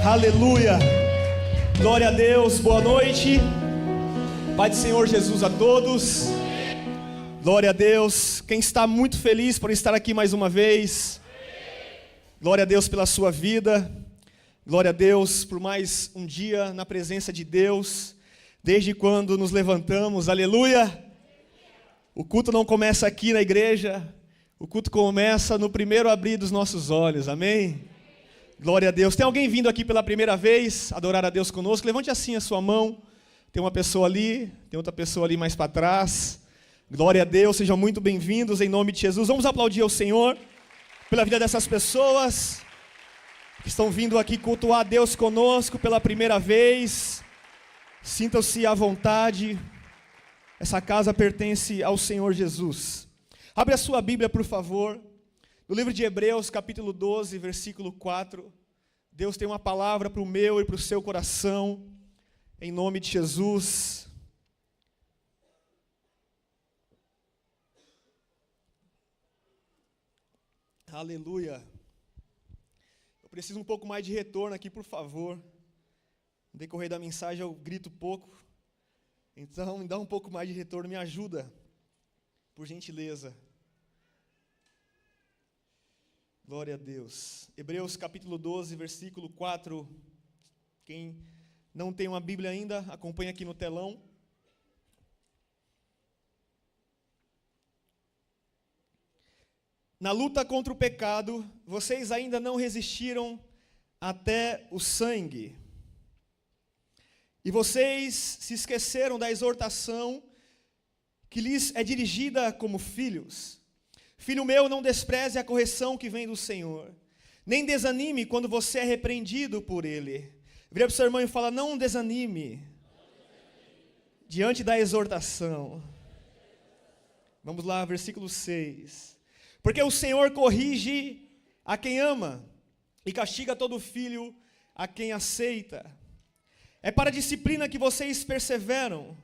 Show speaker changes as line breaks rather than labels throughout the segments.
Aleluia, glória a Deus, boa noite, Pai do Senhor Jesus a todos, glória a Deus. Quem está muito feliz por estar aqui mais uma vez, glória a Deus pela sua vida, glória a Deus por mais um dia na presença de Deus, desde quando nos levantamos, aleluia. O culto não começa aqui na igreja, o culto começa no primeiro abrir dos nossos olhos, amém? Glória a Deus. Tem alguém vindo aqui pela primeira vez adorar a Deus conosco? Levante assim a sua mão. Tem uma pessoa ali, tem outra pessoa ali mais para trás. Glória a Deus, sejam muito bem-vindos em nome de Jesus. Vamos aplaudir ao Senhor pela vida dessas pessoas que estão vindo aqui cultuar a Deus conosco pela primeira vez. Sintam-se à vontade. Essa casa pertence ao Senhor Jesus. Abre a sua Bíblia, por favor. No livro de Hebreus, capítulo 12, versículo 4, Deus tem uma palavra para o meu e para o seu coração, em nome de Jesus. Aleluia. Eu preciso um pouco mais de retorno aqui, por favor. No decorrer da mensagem eu grito pouco, então me dá um pouco mais de retorno, me ajuda, por gentileza. Glória a Deus. Hebreus capítulo 12, versículo 4. Quem não tem uma Bíblia ainda, acompanha aqui no telão. Na luta contra o pecado, vocês ainda não resistiram até o sangue. E vocês se esqueceram da exortação que lhes é dirigida como filhos. Filho meu, não despreze a correção que vem do Senhor, nem desanime quando você é repreendido por Ele. Vira para o seu irmão e fala, não desanime diante da exortação. Vamos lá, versículo 6. Porque o Senhor corrige a quem ama e castiga todo filho a quem aceita. É para a disciplina que vocês perseveram.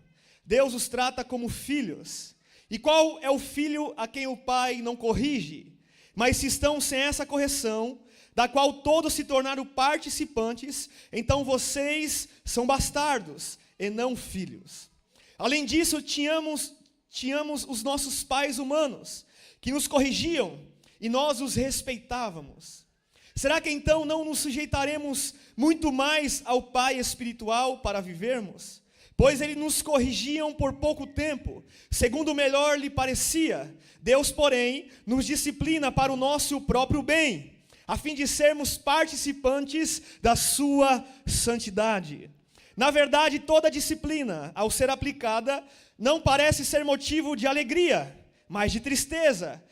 Deus os trata como filhos. E qual é o filho a quem o pai não corrige? Mas se estão sem essa correção, da qual todos se tornaram participantes, então vocês são bastardos e não filhos. Além disso, tínhamos os nossos pais humanos, que nos corrigiam, e nós os respeitávamos. Será que então não nos sujeitaremos muito mais ao Pai espiritual para vivermos? Pois eles nos corrigiam por pouco tempo, segundo o melhor lhe parecia. Deus, porém, nos disciplina para o nosso próprio bem, a fim de sermos participantes da sua santidade. Na verdade, toda disciplina, ao ser aplicada, não parece ser motivo de alegria, mas de tristeza.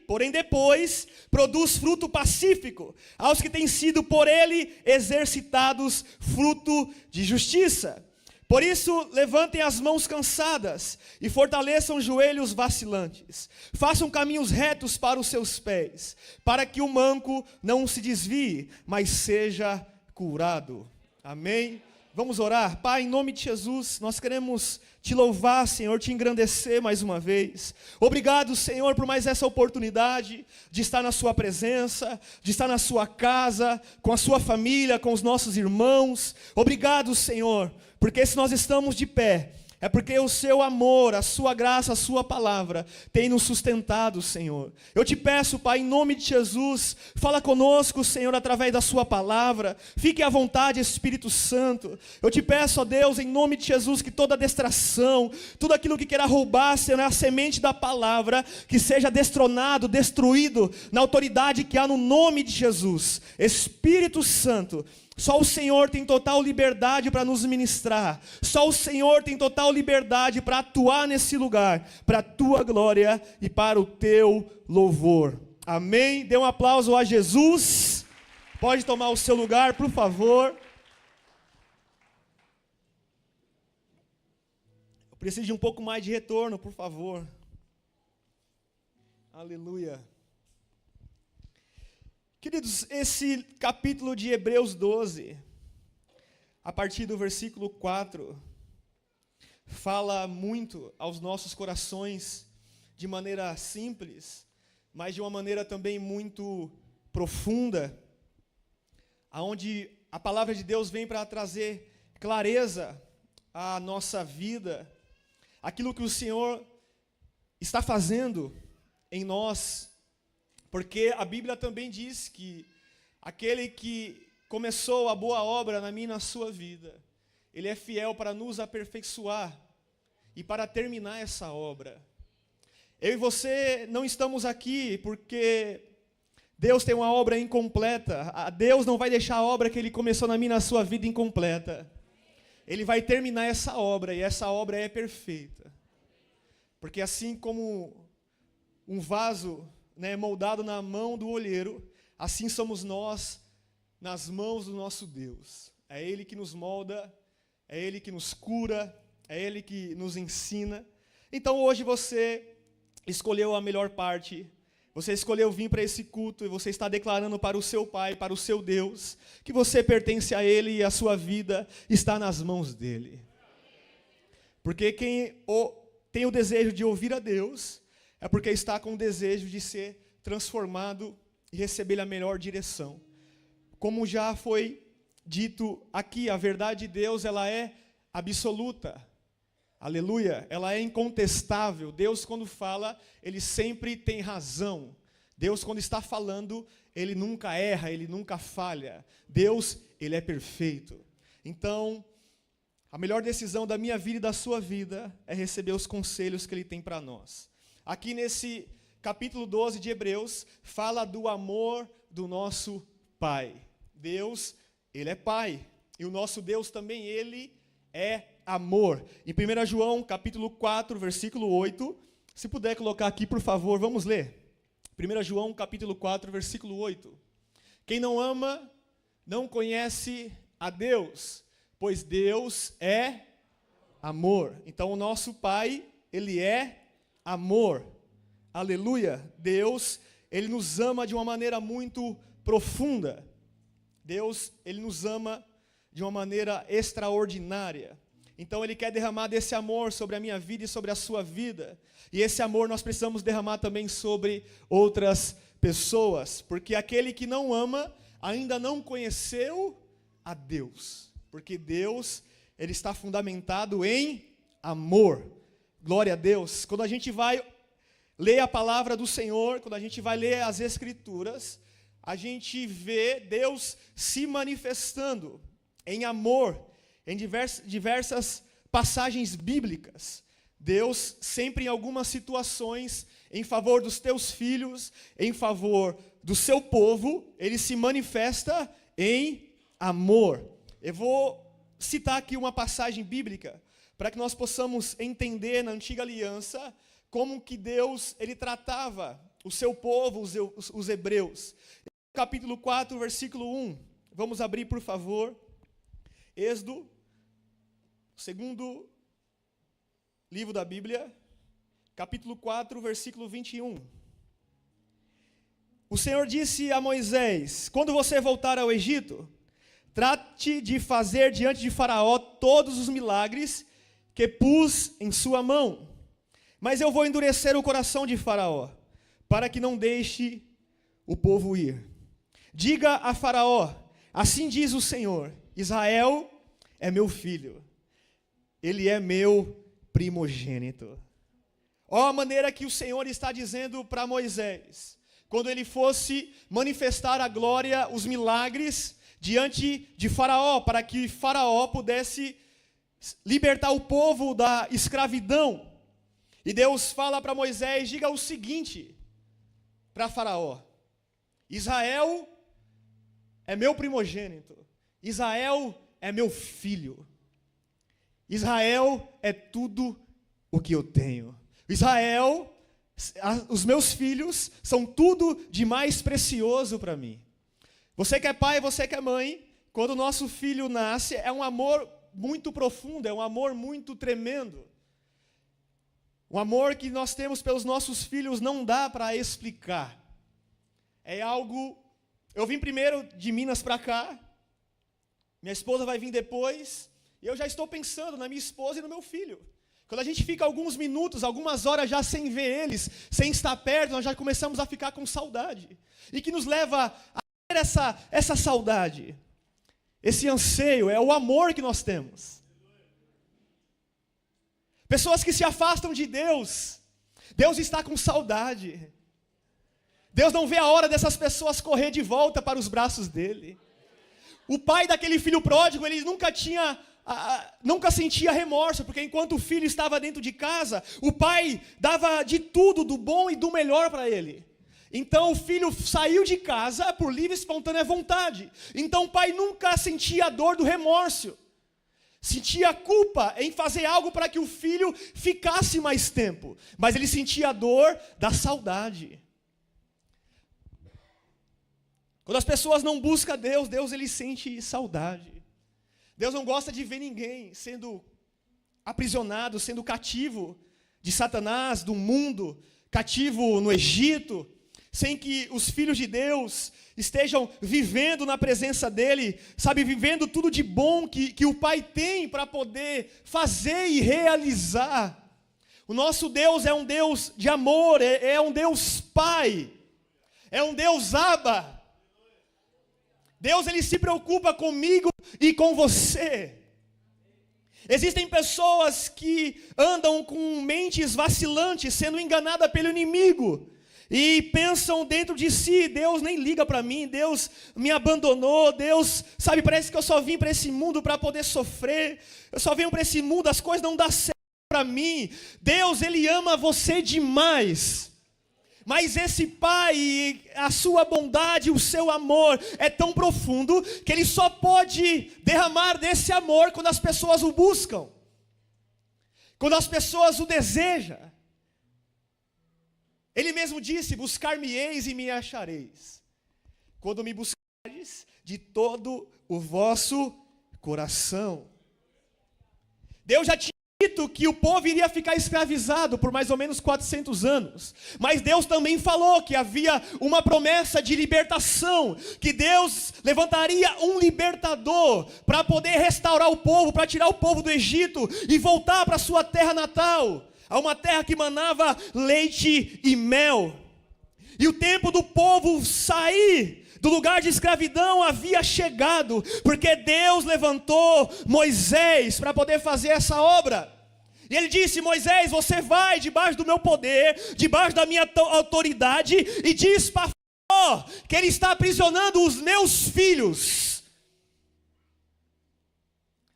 Porém depois, produz fruto pacífico aos que têm sido por ele exercitados fruto de justiça. Por isso, levantem as mãos cansadas e fortaleçam os joelhos vacilantes. Façam caminhos retos para os seus pés, para que o manco não se desvie, mas seja curado. Amém? Vamos orar. Pai, em nome de Jesus, nós queremos te louvar, Senhor, te engrandecer mais uma vez. Obrigado, Senhor, por mais essa oportunidade de estar na sua presença, de estar na sua casa, com a sua família, com os nossos irmãos. Obrigado, Senhor, porque se nós estamos de pé, é porque o seu amor, a sua graça, a sua palavra tem nos sustentado, Senhor. Eu te peço, Pai, em nome de Jesus, fala conosco, Senhor, através da sua palavra. Fique à vontade, Espírito Santo. Eu te peço, ó Deus, em nome de Jesus, que toda distração, tudo aquilo que queira roubar, Senhor, a semente da palavra, que seja destronado, destruído, na autoridade que há no nome de Jesus. Espírito Santo, só o Senhor tem total liberdade para nos ministrar. Só o Senhor tem total liberdade para atuar nesse lugar, para a tua glória e para o teu louvor. Amém? Dê um aplauso a Jesus. Pode tomar o seu lugar, por favor. Eu preciso de um pouco mais de retorno, por favor. Aleluia. Queridos, esse capítulo de Hebreus 12, a partir do versículo 4, fala muito aos nossos corações de maneira simples, mas de uma maneira também muito profunda, onde a palavra de Deus vem para trazer clareza à nossa vida, aquilo que o Senhor está fazendo em nós, porque a Bíblia também diz que aquele que começou a boa obra na minha e na sua vida, Ele é fiel para nos aperfeiçoar e para terminar essa obra. Eu e você não estamos aqui porque Deus tem uma obra incompleta. Deus não vai deixar a obra que Ele começou na minha e na sua vida incompleta. Ele vai terminar essa obra, e essa obra é perfeita. Porque assim como um vaso, né, moldado na mão do olheiro, assim somos nós nas mãos do nosso Deus. É Ele que nos molda, é Ele que nos cura, é Ele que nos ensina. Então hoje você escolheu a melhor parte. Você escolheu vir para esse culto e você está declarando para o seu Pai, para o seu Deus, que você pertence a Ele e a sua vida está nas mãos dEle. Porque quem tem o desejo de ouvir a Deus, é porque está com o desejo de ser transformado e receber a melhor direção. Como já foi dito aqui, a verdade de Deus, ela é absoluta. Aleluia, ela é incontestável. Deus, quando fala, Ele sempre tem razão. Deus, quando está falando, Ele nunca erra, Ele nunca falha. Deus, Ele é perfeito. Então, a melhor decisão da minha vida e da sua vida é receber os conselhos que Ele tem para nós. Aqui nesse capítulo 12 de Hebreus, fala do amor do nosso Pai. Deus, Ele é Pai. E o nosso Deus também, Ele é amor. Em 1 João, capítulo 4, versículo 8, se puder colocar aqui, por favor, vamos ler. 1 João, capítulo 4, versículo 8. Quem não ama, não conhece a Deus, pois Deus é amor. Então, o nosso Pai, Ele é amor. Aleluia. Deus, Ele nos ama de uma maneira muito profunda. Deus, Ele nos ama de uma maneira extraordinária. Então Ele quer derramar desse amor sobre a minha vida e sobre a sua vida. E esse amor nós precisamos derramar também sobre outras pessoas. Porque aquele que não ama ainda não conheceu a Deus. Porque Deus, Ele está fundamentado em amor. Glória a Deus. Quando a gente vai ler a palavra do Senhor, quando a gente vai ler as Escrituras, a gente vê Deus se manifestando em amor, em diversas passagens bíblicas. Deus sempre em algumas situações, em favor dos teus filhos, em favor do seu povo, Ele se manifesta em amor. Eu vou citar aqui uma passagem bíblica, para que nós possamos entender na Antiga Aliança, como que Deus, Ele tratava o seu povo, os hebreus. Capítulo 4, versículo 1. Vamos abrir, por favor. Êxodo, segundo livro da Bíblia, capítulo 4, versículo 21. O Senhor disse a Moisés: quando você voltar ao Egito, trate de fazer diante de Faraó todos os milagres que pus em sua mão. Mas eu vou endurecer o coração de Faraó, para que não deixe o povo ir. Diga a Faraó: assim diz o Senhor, Israel é meu filho, ele é meu primogênito. Ó a maneira que o Senhor está dizendo para Moisés, quando ele fosse manifestar a glória, os milagres, diante de Faraó, para que Faraó pudesse libertar o povo da escravidão. E Deus fala para Moisés: diga o seguinte para Faraó: Israel é meu primogênito, Israel é meu filho, Israel é tudo o que eu tenho. Israel, os meus filhos são tudo de mais precioso para mim. Você que é pai, você que é mãe, quando o nosso filho nasce, é um amor muito profundo, é um amor muito tremendo. O amor que nós temos pelos nossos filhos não dá para explicar. É algo... Eu vim primeiro de Minas para cá, minha esposa vai vir depois, e eu já estou pensando na minha esposa e no meu filho. Quando a gente fica alguns minutos, algumas horas já sem ver eles, sem estar perto, nós já começamos a ficar com saudade. E que nos leva a ter essa saudade. esse anseio, é o amor que nós temos. Pessoas que se afastam de Deus, Deus está com saudade. Deus não vê a hora dessas pessoas correr de volta para os braços dele. O pai daquele filho pródigo, ele nunca sentia remorso, porque enquanto o filho estava dentro de casa, o pai dava de tudo, do bom e do melhor para ele. Então o filho saiu de casa por livre e espontânea vontade. Então o pai nunca sentia a dor do remorso. Sentia culpa em fazer algo para que o filho ficasse mais tempo. Mas ele sentia a dor da saudade. Quando as pessoas não buscam Deus, Deus ele sente saudade. Deus não gosta de ver ninguém sendo aprisionado, sendo cativo de Satanás, do mundo, cativo no Egito, sem que os filhos de Deus estejam vivendo na presença dEle, sabe, vivendo tudo de bom que o Pai tem para poder fazer e realizar. O nosso Deus é um Deus de amor, é um Deus Pai, é um Deus Abba. Deus ele se preocupa comigo e com você. Existem pessoas que andam com mentes vacilantes, sendo enganadas pelo inimigo, e pensam dentro de si, Deus nem liga para mim, Deus me abandonou, Deus, sabe, parece que eu só vim para esse mundo para poder sofrer, eu só venho para esse mundo, as coisas não dão certo para mim. Deus ele ama você demais. Mas esse Pai, a sua bondade, o seu amor é tão profundo que Ele só pode derramar desse amor quando as pessoas o buscam, quando as pessoas o desejam. Ele mesmo disse, buscar-me-eis e me achareis, quando me buscares de todo o vosso coração. Deus já tinha dito que o povo iria ficar escravizado por mais ou menos 400 anos. Mas Deus também falou que havia uma promessa de libertação, que Deus levantaria um libertador para poder restaurar o povo, para tirar o povo do Egito e voltar para a sua terra natal, a uma terra que manava leite e mel. E o tempo do povo sair do lugar de escravidão havia chegado, porque Deus levantou Moisés para poder fazer essa obra. E ele disse, Moisés, você vai debaixo do meu poder, debaixo da minha autoridade, e diz para Faraó que ele está aprisionando os meus filhos.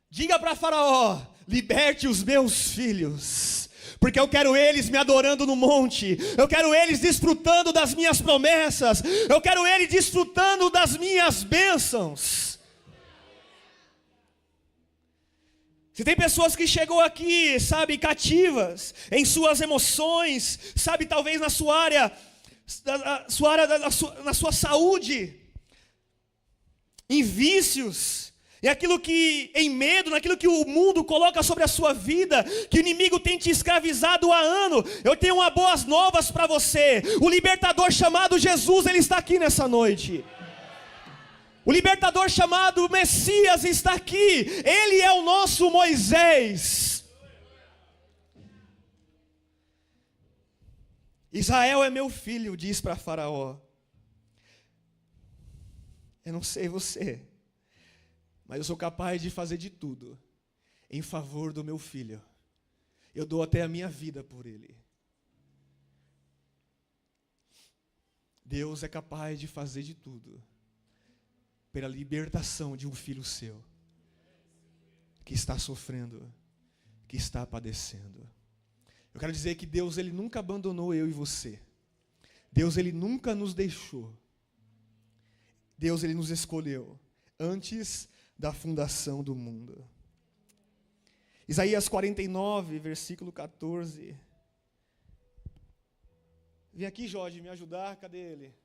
Diga para Faraó, liberte os meus filhos, porque eu quero eles me adorando no monte, eu quero eles desfrutando das minhas promessas, eu quero eles desfrutando das minhas bênçãos. Se tem pessoas que chegou aqui, sabe, cativas em suas emoções, sabe, talvez na sua área, na sua saúde, em vícios, em medo, naquilo que o mundo coloca sobre a sua vida, que o inimigo tem te escravizado há anos, eu tenho uma boas novas para você. O libertador chamado Jesus, ele está aqui nessa noite. O libertador chamado Messias está aqui. Ele é o nosso Moisés. Israel é meu filho, diz para Faraó. Eu não sei você, mas eu sou capaz de fazer de tudo em favor do meu filho. Eu dou até a minha vida por ele. Deus é capaz de fazer de tudo pela libertação de um filho seu, que está sofrendo, que está padecendo. Eu quero dizer que Deus ele nunca abandonou eu e você. Deus ele nunca nos deixou. Deus ele nos escolheu antes da fundação do mundo. Isaías 49, versículo 14. Vem aqui, Jorge, me ajudar. Cadê ele?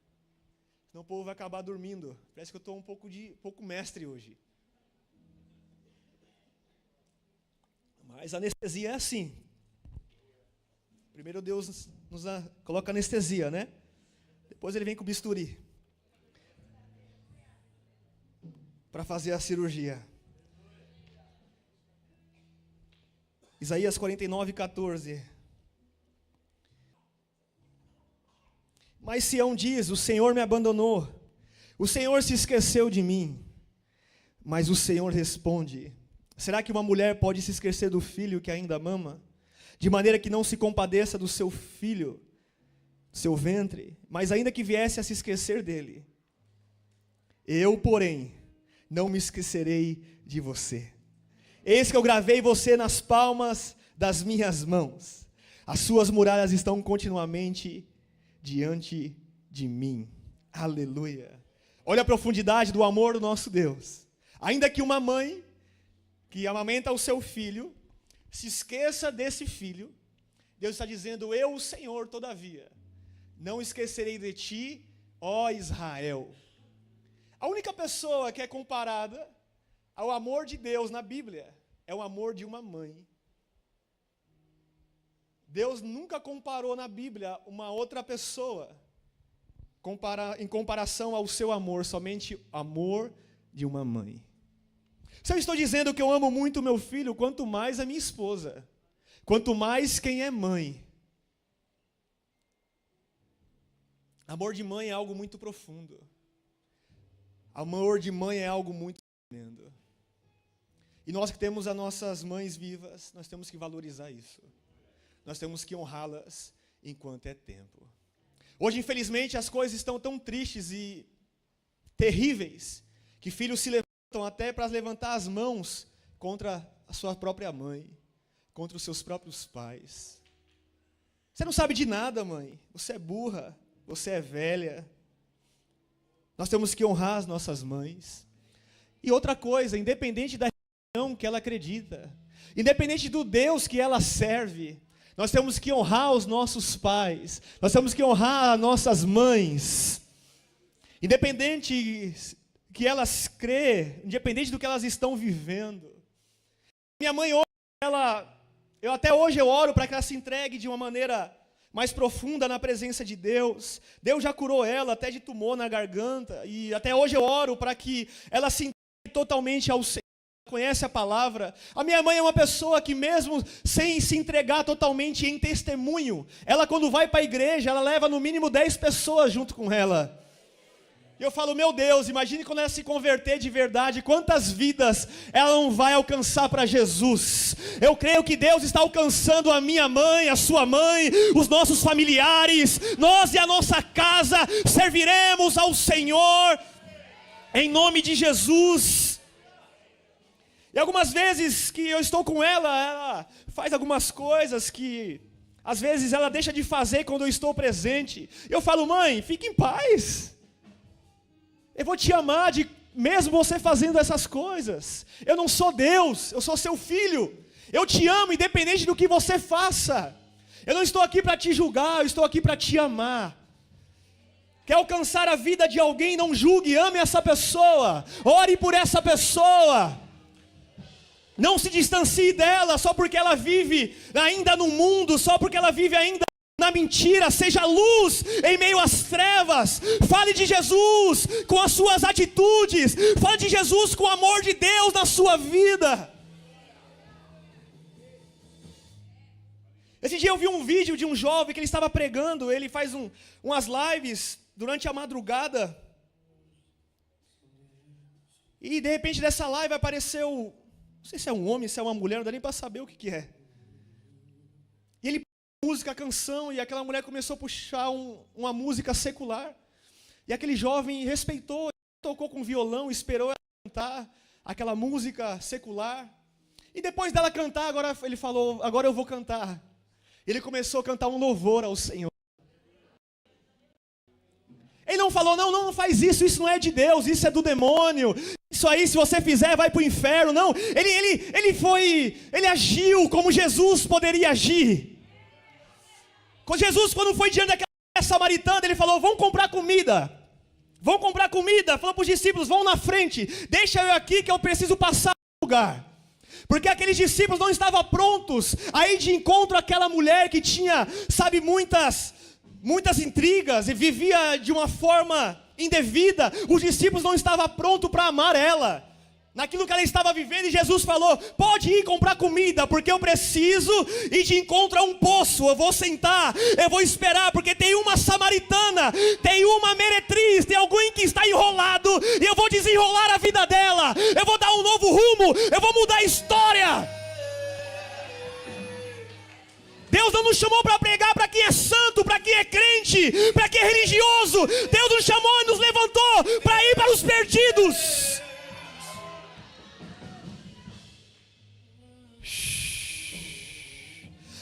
Senão o povo vai acabar dormindo. Parece que eu estou um pouco mestre hoje. Mas a anestesia é assim. Primeiro Deus nos coloca anestesia, né? Depois ele vem com o bisturi para fazer a cirurgia. Isaías 49, 14. Mas Sião diz, o Senhor me abandonou, o Senhor se esqueceu de mim. Mas o Senhor responde: será que uma mulher pode se esquecer do filho que ainda mama, de maneira que não se compadeça do seu filho, seu ventre, mas ainda que viesse a se esquecer dele? Eu, porém, não me esquecerei de você. Eis que eu gravei você nas palmas das minhas mãos. As suas muralhas estão continuamente diante de mim. Aleluia. Olha a profundidade do amor do nosso Deus. Ainda que uma mãe que amamenta o seu filho se esqueça desse filho, Deus está dizendo: eu, o Senhor, todavia, não esquecerei de ti, ó Israel. A única pessoa que é comparada ao amor de Deus na Bíblia é o amor de uma mãe. Deus nunca comparou na Bíblia uma outra pessoa em comparação ao seu amor, somente o amor de uma mãe. Se eu estou dizendo que eu amo muito meu filho, quanto mais a minha esposa, quanto mais quem é mãe. Amor de mãe é algo muito profundo. Amor de mãe é algo muito tremendo. E nós que temos as nossas mães vivas, nós temos que valorizar isso. Nós temos que honrá-las enquanto é tempo. Hoje, infelizmente, as coisas estão tão tristes e terríveis, que filhos se levantam até para levantar as mãos contra a sua própria mãe, contra os seus próprios pais. Você não sabe de nada, mãe. Você é burra, você é velha. Nós temos que honrar as nossas mães. E outra coisa, independente da religião que ela acredita, independente do Deus que ela serve, nós temos que honrar os nossos pais, nós temos que honrar as nossas mães, independente que elas crê, independente do que elas estão vivendo. Minha mãe hoje, até hoje eu oro para que ela se entregue de uma maneira mais profunda na presença de Deus. Deus já curou ela até de tumor na garganta, e até hoje eu oro para que ela se entregue totalmente ao Senhor. Conhece a palavra. A minha mãe é uma pessoa que mesmo sem se entregar totalmente em testemunho, ela quando vai para a igreja, ela leva no mínimo 10 pessoas junto com ela. E eu falo, meu Deus, imagine quando ela se converter de verdade, quantas vidas ela não vai alcançar para Jesus. Eu creio que Deus está alcançando a minha mãe, a sua mãe, os nossos familiares. Nós e a nossa casa serviremos ao Senhor, em nome de Jesus. E algumas vezes que eu estou com ela faz algumas coisas que às vezes ela deixa de fazer quando eu estou presente. Eu falo, mãe, fique em paz. Eu vou te amar mesmo você fazendo essas coisas. Eu não sou Deus, eu sou seu filho. Eu te amo independente do que você faça. Eu não estou aqui para te julgar, eu estou aqui para te amar. Quer alcançar a vida de alguém, não julgue, ame essa pessoa. Ore por essa pessoa. Não se distancie dela só porque ela vive ainda no mundo, só porque ela vive ainda na mentira. Seja luz em meio às trevas. Fale de Jesus com as suas atitudes. Fale de Jesus com o amor de Deus na sua vida. Esse dia eu vi um vídeo de um jovem que ele estava pregando. Ele faz umas lives durante a madrugada. E de repente dessa live apareceu... Não sei se é um homem, se é uma mulher, não dá nem para saber o que é. E ele pôs música, canção, e aquela mulher começou a puxar uma música secular. E aquele jovem respeitou, tocou com violão, esperou ela cantar aquela música secular. E depois dela cantar, agora ele falou, agora eu vou cantar. Ele começou a cantar um louvor ao Senhor. Ele não falou, não faz isso, isso não é de Deus, isso é do demônio. Isso aí, se você fizer, vai para o inferno. Não, ele agiu como Jesus poderia agir. Jesus, quando foi diante daquela samaritana, ele falou, vão comprar comida. Vão comprar comida. Falou para os discípulos, vão na frente. Deixa eu aqui que eu preciso passar no lugar. Porque aqueles discípulos não estavam prontos a ir de encontro àquela mulher que tinha, sabe, muitas intrigas e vivia de uma forma indevida. Os discípulos não estavam prontos para amar ela. naquilo que ela estava vivendo, e Jesus falou: pode ir comprar comida, porque eu preciso ir de encontro a um poço. Eu vou sentar, eu vou esperar, porque tem uma samaritana, tem uma meretriz, tem alguém que está enrolado, e eu vou desenrolar a vida dela, eu vou dar um novo rumo, eu vou mudar a história. Deus não nos chamou para pregar para quem é santo, para quem é crente, para quem é religioso. Deus nos chamou e nos levantou para ir para os perdidos.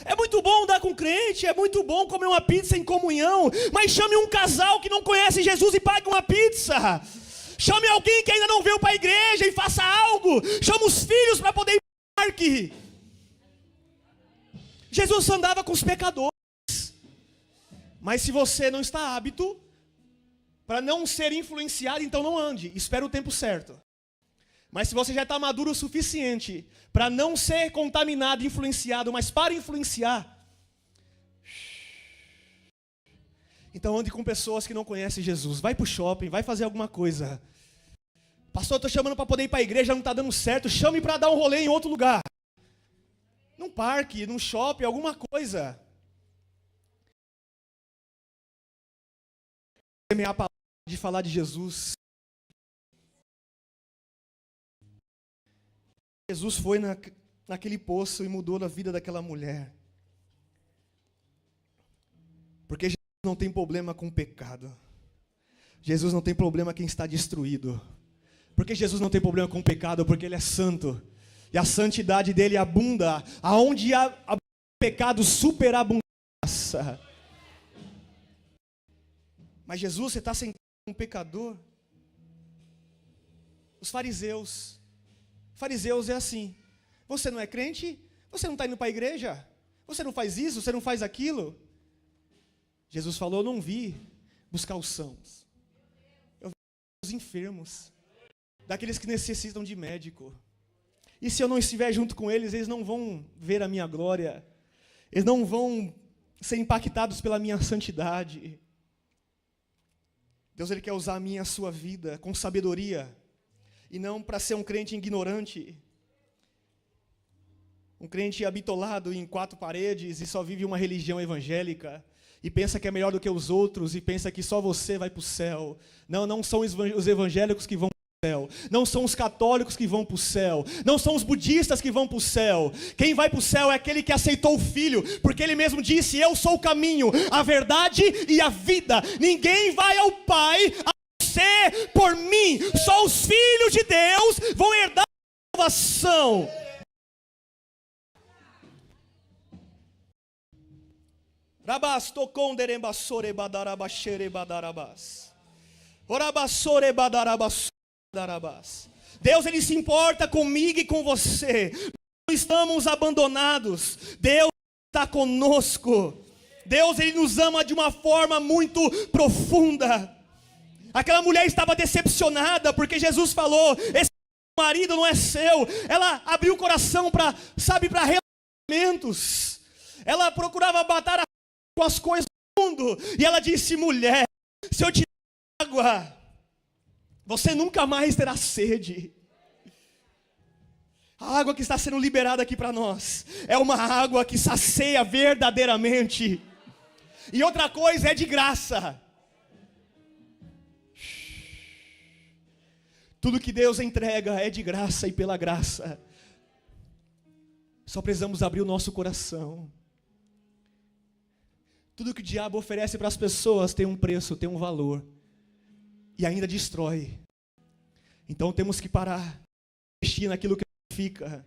É muito bom andar com crente, é muito bom comer uma pizza em comunhão, mas chame um casal que não conhece Jesus e pague uma pizza. Chame alguém que ainda não veio para a igreja e faça algo. Chame os filhos para poder ir para o parque. Jesus andava com os pecadores. Mas se você não está apto para não ser influenciado, então não ande, espera o tempo certo. Mas se você já está maduro o suficiente para não ser contaminado, influenciado, mas para influenciar, então ande com pessoas que não conhecem Jesus. Vai para o shopping, vai fazer alguma coisa. Pastor, eu estou chamando para poder ir para a igreja, não está dando certo. Chame para dar um rolê em outro lugar. Num parque, num shopping, alguma coisa. Semear a palavra de falar de Jesus. Jesus foi naquele poço e mudou a vida daquela mulher. Porque Jesus não tem problema com o pecado. Jesus não tem problema com quem está destruído. Porque Jesus não tem problema com o pecado, porque Ele é santo. E a santidade dele abunda, aonde há pecado superabundância. Mas Jesus, você está sentado com um pecador? Os fariseus é assim: você não é crente? Você não está indo para a igreja? Você não faz isso? Você não faz aquilo? Jesus falou: eu não vi buscar os sãos, eu vi os enfermos, daqueles que necessitam de médico. E se eu não estiver junto com eles, eles não vão ver a minha glória, eles não vão ser impactados pela minha santidade. Deus, Ele quer usar a minha e a sua vida com sabedoria, e não para ser um crente ignorante, um crente habitolado em quatro paredes e só vive uma religião evangélica, e pensa que é melhor do que os outros, e pensa que só você vai para o céu. Não, não são os evangélicos que vão para o céu, não são os católicos que vão para o céu, não são os budistas que vão para o céu. Quem vai para o céu é aquele que aceitou o Filho, porque Ele mesmo disse: eu sou o caminho, a verdade e a vida. Ninguém vai ao Pai a não ser por mim. Só os filhos de Deus vão herdar a salvação. Rabas tocou derembassore badarabashere badarabas. Orabassore badarabas. Deus, Ele se importa comigo e com você. Não estamos abandonados. Deus está conosco. Deus, Ele nos ama de uma forma muito profunda. Aquela mulher estava decepcionada porque Jesus falou: esse marido não é seu. Ela abriu o coração para relacionamentos. Ela procurava batalhar com as coisas do mundo. E ela disse: mulher, se eu te der água, você nunca mais terá sede. A água que está sendo liberada aqui para nós é uma água que sacia verdadeiramente. E outra coisa, é de graça. Tudo que Deus entrega é de graça e pela graça. Só precisamos abrir o nosso coração. Tudo que o diabo oferece para as pessoas tem um preço, tem um valor. E ainda destrói. Então temos que parar, investir naquilo que fica,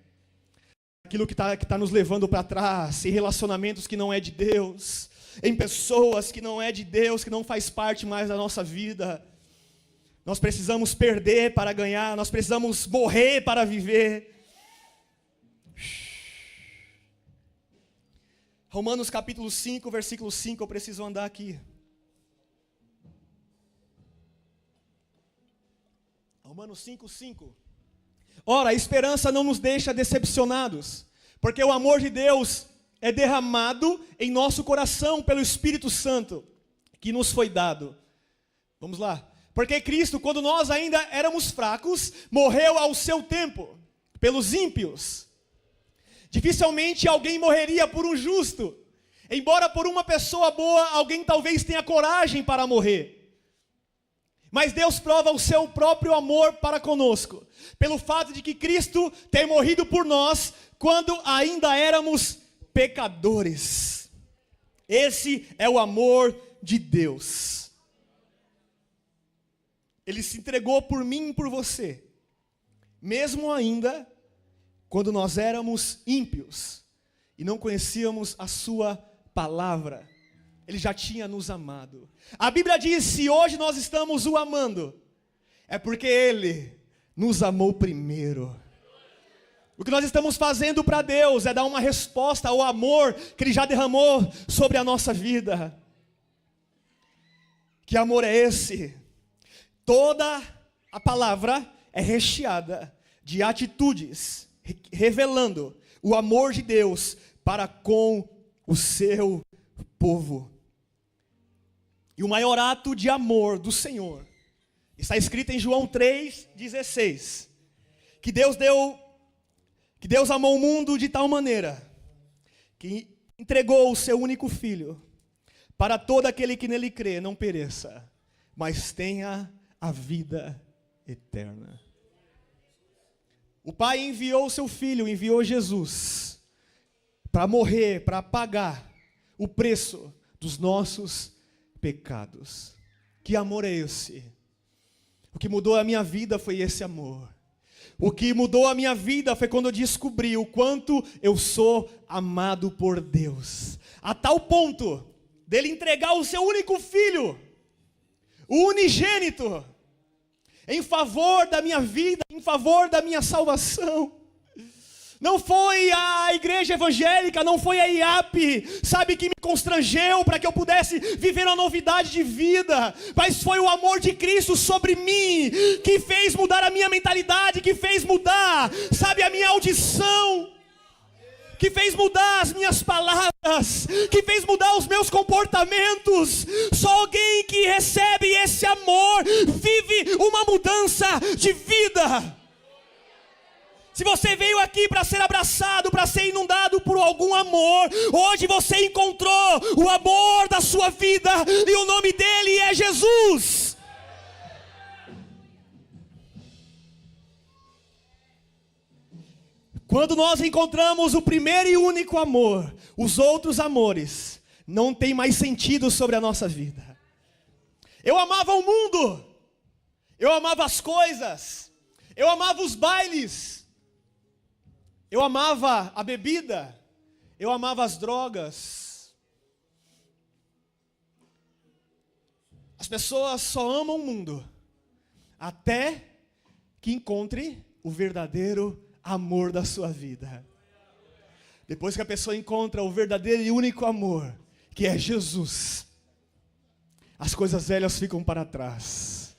aquilo que está nos levando para trás, em relacionamentos que não é de Deus, em pessoas que não é de Deus, que não faz parte mais da nossa vida. Nós precisamos perder para ganhar, nós precisamos morrer para viver. Romanos capítulo 5, versículo 5, eu preciso andar aqui. Romanos 5, 5. Ora, a esperança não nos deixa decepcionados, porque o amor de Deus é derramado em nosso coração pelo Espírito Santo, que nos foi dado. Vamos lá. Porque Cristo, quando nós ainda éramos fracos, morreu ao seu tempo, pelos ímpios. Dificilmente alguém morreria por um justo, embora por uma pessoa boa, alguém talvez tenha coragem para morrer. Mas Deus prova o seu próprio amor para conosco, pelo fato de que Cristo tem morrido por nós, quando ainda éramos pecadores. Esse é o amor de Deus. Ele se entregou por mim e por você, mesmo ainda quando nós éramos ímpios e não conhecíamos a sua palavra. Ele já tinha nos amado. A Bíblia diz: se hoje nós estamos o amando, é porque Ele nos amou primeiro. O que nós estamos fazendo para Deus é dar uma resposta ao amor que Ele já derramou sobre a nossa vida. Que amor é esse? Toda a palavra é recheada de atitudes, revelando o amor de Deus para com o seu povo. E o maior ato de amor do Senhor está escrito em João 3,16. Que Deus amou o mundo de tal maneira que entregou o seu único filho, para todo aquele que nele crê não pereça, mas tenha a vida eterna. O Pai enviou o seu Filho, enviou Jesus, para morrer, para pagar o preço dos nossos pecados. Que amor é esse? O que mudou a minha vida foi esse amor. O que mudou a minha vida foi quando eu descobri o quanto eu sou amado por Deus, a tal ponto dele entregar o seu único filho, o unigênito, em favor da minha vida, em favor da minha salvação. Não foi a igreja evangélica, não foi a IAP, sabe, que me constrangeu para que eu pudesse viver uma novidade de vida, mas foi o amor de Cristo sobre mim, que fez mudar a minha mentalidade, que fez mudar, sabe, a minha audição, que fez mudar as minhas palavras, que fez mudar os meus comportamentos. Só alguém que recebe esse amor vive uma mudança de vida. Se você veio aqui para ser abraçado, para ser inundado por algum amor, hoje você encontrou o amor da sua vida, e o nome dele é Jesus. Quando nós encontramos o primeiro e único amor, os outros amores não têm mais sentido sobre a nossa vida. Eu amava o mundo, eu amava as coisas, eu amava os bailes, eu amava a bebida, eu amava as drogas. As pessoas só amam o mundo até que encontre o verdadeiro amor da sua vida. Depois que a pessoa encontra o verdadeiro e único amor, que é Jesus, as coisas velhas ficam para trás,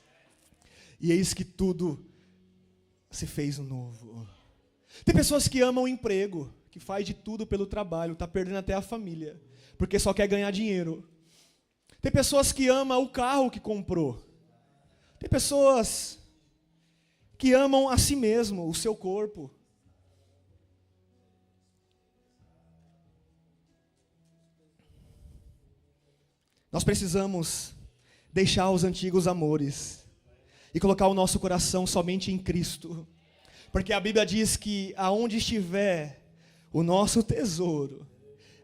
e eis que tudo se fez novo. Tem pessoas que amam o emprego, que faz de tudo pelo trabalho, está perdendo até a família, porque só quer ganhar dinheiro. Tem pessoas que amam o carro que comprou. Tem pessoas que amam a si mesmo, o seu corpo. Nós precisamos deixar os antigos amores e colocar o nosso coração somente em Cristo. Porque a Bíblia diz que aonde estiver o nosso tesouro,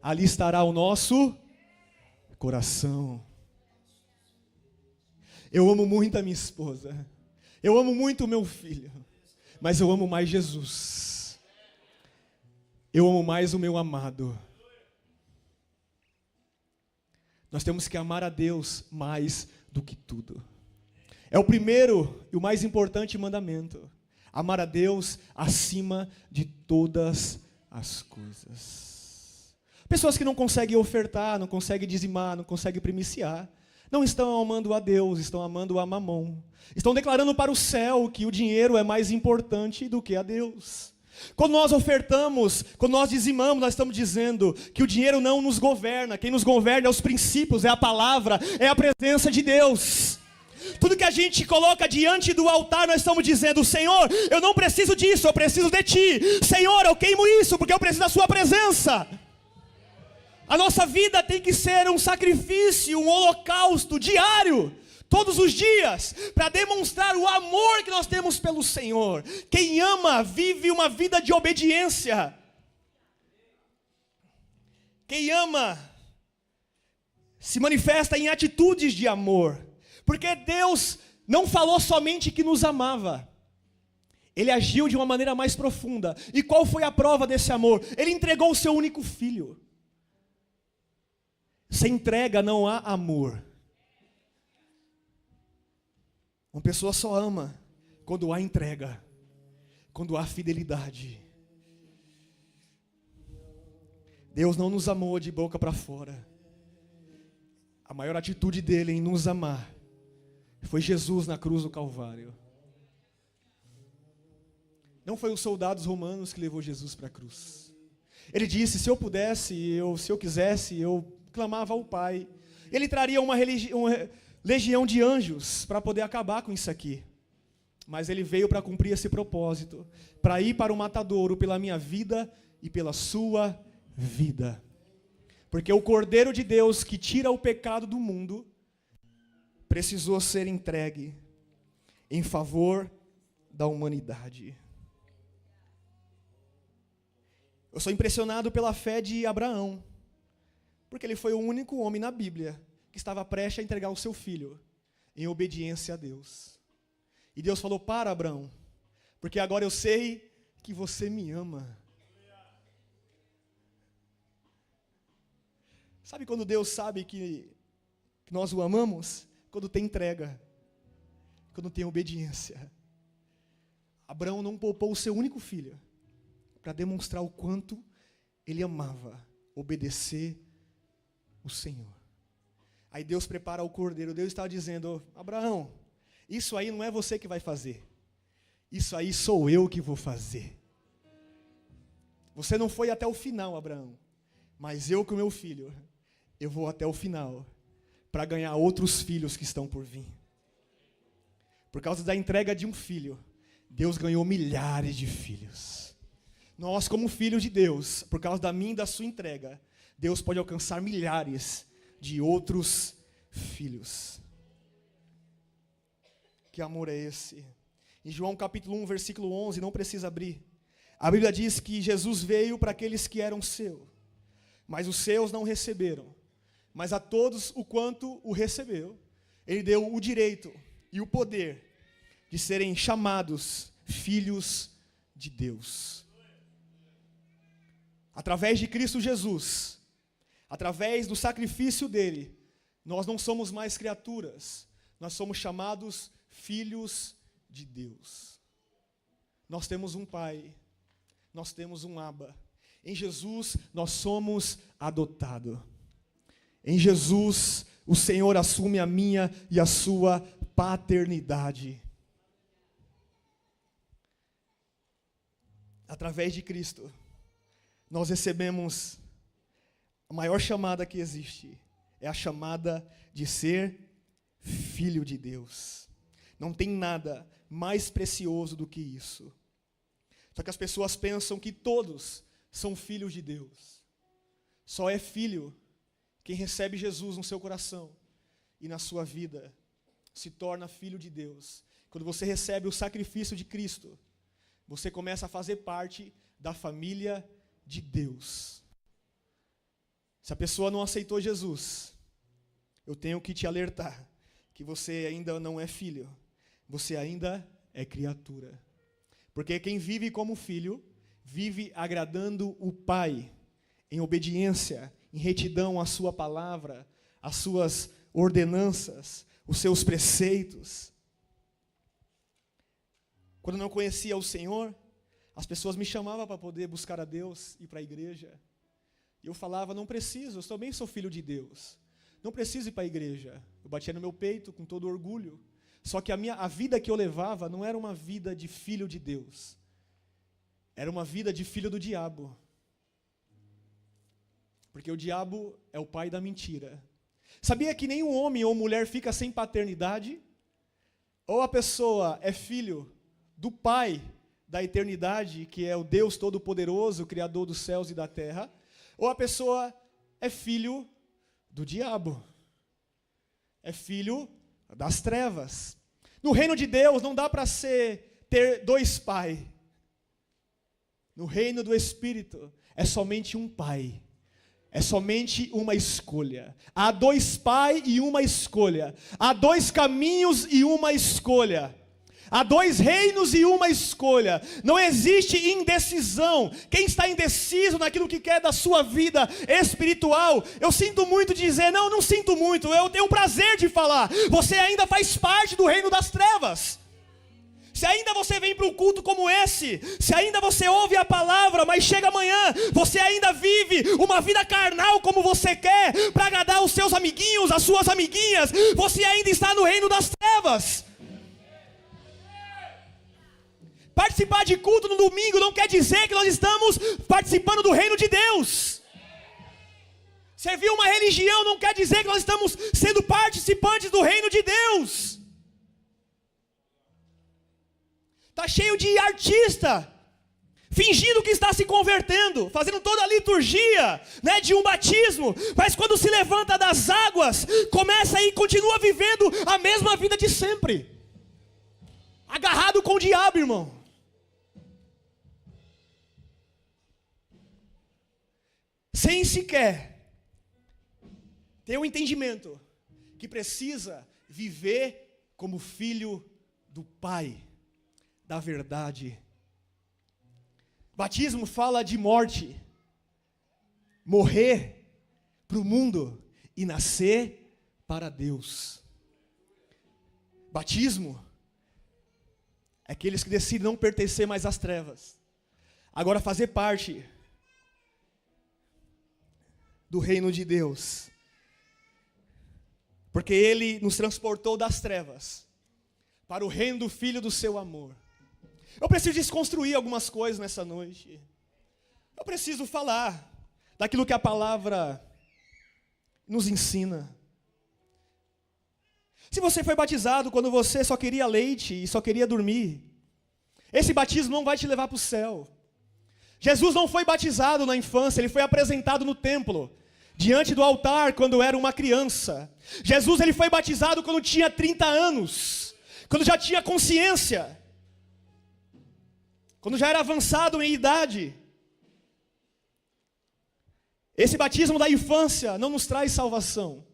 ali estará o nosso coração. Eu amo muito a minha esposa, eu amo muito o meu filho, mas eu amo mais Jesus. Eu amo mais o meu amado. Nós temos que amar a Deus mais do que tudo. É o primeiro e o mais importante mandamento. Amar a Deus acima de todas as coisas. Pessoas que não conseguem ofertar, não conseguem dizimar, não conseguem primiciar, não estão amando a Deus, estão amando a Mamon. Estão declarando para o céu que o dinheiro é mais importante do que a Deus. Quando nós ofertamos, quando nós dizimamos, nós estamos dizendo que o dinheiro não nos governa. Quem nos governa é os princípios, é a palavra, é a presença de Deus. Tudo que a gente coloca diante do altar, nós estamos dizendo: Senhor, eu não preciso disso, eu preciso de Ti. Senhor, eu queimo isso porque eu preciso da Sua presença. A nossa vida tem que ser um sacrifício, um holocausto diário, todos os dias, para demonstrar o amor que nós temos pelo Senhor. Quem ama vive uma vida de obediência. Quem ama se manifesta em atitudes de amor, porque Deus não falou somente que nos amava, Ele agiu de uma maneira mais profunda. E qual foi a prova desse amor? Ele entregou o seu único filho. Sem entrega não há amor. Uma pessoa só ama quando há entrega, quando há fidelidade. Deus não nos amou de boca para fora. A maior atitude dele em nos amar foi Jesus na cruz do Calvário. Não foi os soldados romanos que levou Jesus para a cruz. Ele disse: se eu pudesse, se eu quisesse, eu clamava ao Pai. Ele traria uma legião de anjos para poder acabar com isso aqui. Mas ele veio para cumprir esse propósito, para ir para o matadouro pela minha vida e pela sua vida. Porque o Cordeiro de Deus que tira o pecado do mundo precisou ser entregue em favor da humanidade. Eu sou impressionado pela fé de Abraão, porque ele foi o único homem na Bíblia que estava prestes a entregar o seu filho em obediência a Deus. E Deus falou: para, Abraão, porque agora eu sei que você me ama. Sabe quando Deus sabe que nós o amamos? Quando tem entrega, quando tem obediência. Abraão não poupou o seu único filho para demonstrar o quanto ele amava obedecer o Senhor. Aí Deus prepara o cordeiro. Deus estava dizendo: Abraão, isso aí não é você que vai fazer, isso aí sou eu que vou fazer. Você não foi até o final, Abraão, mas eu com meu filho, eu vou até o final, para ganhar outros filhos que estão por vir. Por causa da entrega de um filho, Deus ganhou milhares de filhos. Nós, como filhos de Deus, por causa da minha e da sua entrega, Deus pode alcançar milhares de outros filhos. Que amor é esse? Em João capítulo 1, versículo 11, não precisa abrir. A Bíblia diz que Jesus veio para aqueles que eram seus, mas os seus não receberam. Mas a todos o quanto o recebeu, Ele deu o direito e o poder de serem chamados filhos de Deus. Através de Cristo Jesus, através do sacrifício dele, nós não somos mais criaturas, nós somos chamados filhos de Deus. Nós temos um Pai, nós temos um Abba. Em Jesus nós somos adotados. Em Jesus o Senhor assume a minha e a sua paternidade. Através de Cristo, nós recebemos a maior chamada que existe. É a chamada de ser filho de Deus. Não tem nada mais precioso do que isso. Só que as pessoas pensam que todos são filhos de Deus. Só é filho quem recebe Jesus no seu coração e na sua vida se torna filho de Deus. Quando você recebe o sacrifício de Cristo, você começa a fazer parte da família de Deus. Se a pessoa não aceitou Jesus, eu tenho que te alertar que você ainda não é filho, você ainda é criatura. Porque quem vive como filho, vive agradando o Pai, em obediência, em retidão à sua palavra, às suas ordenanças, os seus preceitos. Quando eu não conhecia o Senhor, as pessoas me chamavam para poder buscar a Deus, ir para a igreja. E eu falava: não preciso, eu também sou filho de Deus. Não preciso ir para a igreja. Eu batia no meu peito com todo orgulho. Só que a vida que eu levava não era uma vida de filho de Deus. Era uma vida de filho do diabo. Porque o diabo é o pai da mentira. Sabia que nenhum homem ou mulher fica sem paternidade? Ou a pessoa é filho do Pai da eternidade, que é o Deus Todo-Poderoso, Criador dos céus e da terra, ou a pessoa é filho do diabo, é filho das trevas. No reino de Deus não dá para ter dois pais. No reino do Espírito é somente um Pai. É somente uma escolha. Há dois pais e uma escolha. Há dois caminhos e uma escolha. Há dois reinos e uma escolha. Não existe indecisão. Quem está indeciso naquilo que quer da sua vida espiritual, eu sinto muito de dizer, não sinto muito, eu tenho o prazer de falar, você ainda faz parte do reino das trevas. Se ainda você vem para um culto como esse, se ainda você ouve a palavra, mas chega amanhã, você ainda vive uma vida carnal como você quer, para agradar os seus amiguinhos, as suas amiguinhas, você ainda está no reino das trevas. Participar de culto no domingo não quer dizer que nós estamos participando do reino de Deus. Servir uma religião não quer dizer que nós estamos sendo participantes do reino de Deus. Está cheio de artista, fingindo que está se convertendo, fazendo toda a liturgia, né, de um batismo, mas quando se levanta das águas, começa e continua vivendo a mesma vida de sempre, agarrado com o diabo, irmão. Sem sequer ter um entendimento que precisa viver como filho do Pai da verdade. Batismo fala de morte, morrer para o mundo e nascer para Deus. Batismo é aqueles que decidem não pertencer mais às trevas, agora fazer parte do reino de Deus, porque Ele nos transportou das trevas para o reino do Filho do seu amor. Eu preciso desconstruir algumas coisas nessa noite. Eu preciso falar daquilo que a palavra nos ensina. Se você foi batizado quando você só queria leite e só queria dormir, esse batismo não vai te levar para o céu. Jesus não foi batizado na infância, ele foi apresentado no templo, diante do altar, quando era uma criança. Jesus ele foi batizado quando tinha 30 anos, quando já tinha consciência, quando já era avançado em idade. Esse batismo da infância não nos traz salvação.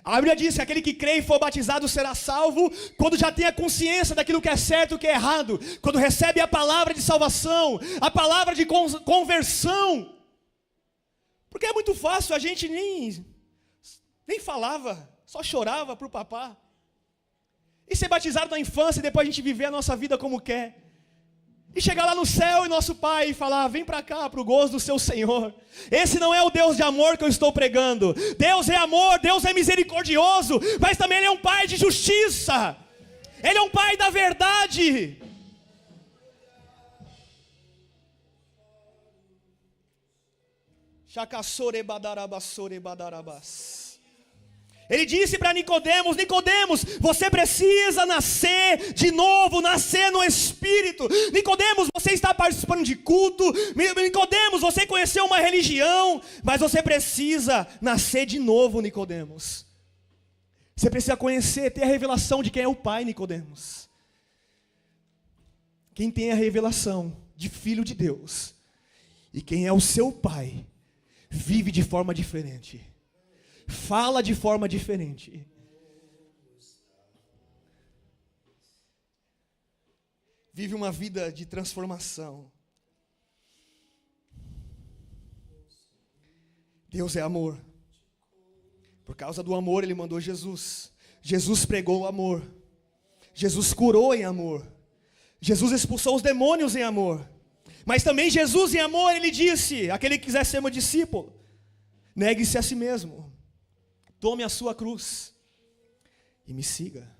A Bíblia diz que aquele que crê e for batizado será salvo quando já tem a consciência daquilo que é certo e o que é errado, quando recebe a palavra de salvação, a palavra de conversão. Porque é muito fácil, a gente nem falava, só chorava para o papá. E ser batizado na infância e depois a gente viver a nossa vida como quer. E chegar lá no céu e nosso pai e falar, vem para cá para o gozo do seu Senhor. Esse não é o Deus de amor que eu estou pregando. Deus é amor, Deus é misericordioso, mas também Ele é um pai de justiça. Ele é um pai da verdade. Ele disse para Nicodemos, Nicodemos, você precisa nascer de novo, nascer no Espírito. Nicodemos, você está participando de culto. Nicodemos, você conheceu uma religião, mas você precisa nascer de novo, Nicodemos. Você precisa conhecer, ter a revelação de quem é o Pai, Nicodemos. Quem tem a revelação de Filho de Deus e quem é o seu Pai, vive de forma diferente. Fala de forma diferente. Vive uma vida de transformação. Deus é amor. Por causa do amor Ele mandou Jesus. Jesus pregou o amor. Jesus curou em amor. Jesus expulsou os demônios em amor. Mas também Jesus em amor, Ele disse, aquele que quiser ser meu discípulo, negue-se a si mesmo. Tome a sua cruz e me siga.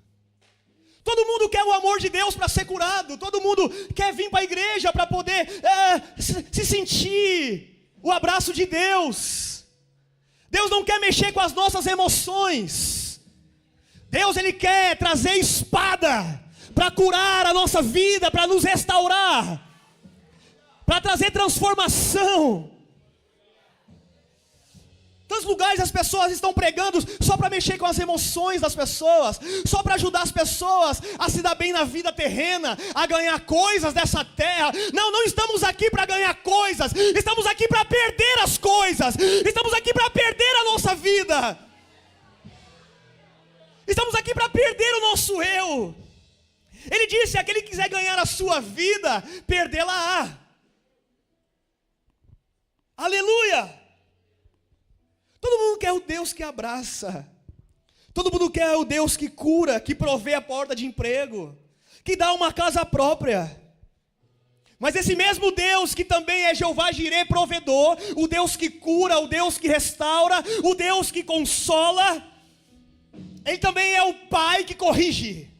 Todo mundo quer o amor de Deus para ser curado. Todo mundo quer vir para a igreja para poder se sentir o abraço de Deus. Deus não quer mexer com as nossas emoções. Deus, Ele quer trazer espada para curar a nossa vida, para nos restaurar, para trazer transformação. Tantos lugares as pessoas estão pregando só para mexer com as emoções das pessoas, só para ajudar as pessoas a se dar bem na vida terrena, a ganhar coisas dessa terra. Não, não estamos aqui para ganhar coisas, estamos aqui para perder as coisas, estamos aqui para perder a nossa vida, estamos aqui para perder o nosso eu. Ele disse: aquele que quiser ganhar a sua vida, perdê-la-á. Aleluia! Todo mundo quer o Deus que abraça. Todo mundo quer o Deus que cura, que provê a porta de emprego, que dá uma casa própria. Mas esse mesmo Deus que também é Jeová Jireh, provedor, o Deus que cura, o Deus que restaura, o Deus que consola, Ele também é o Pai que corrige.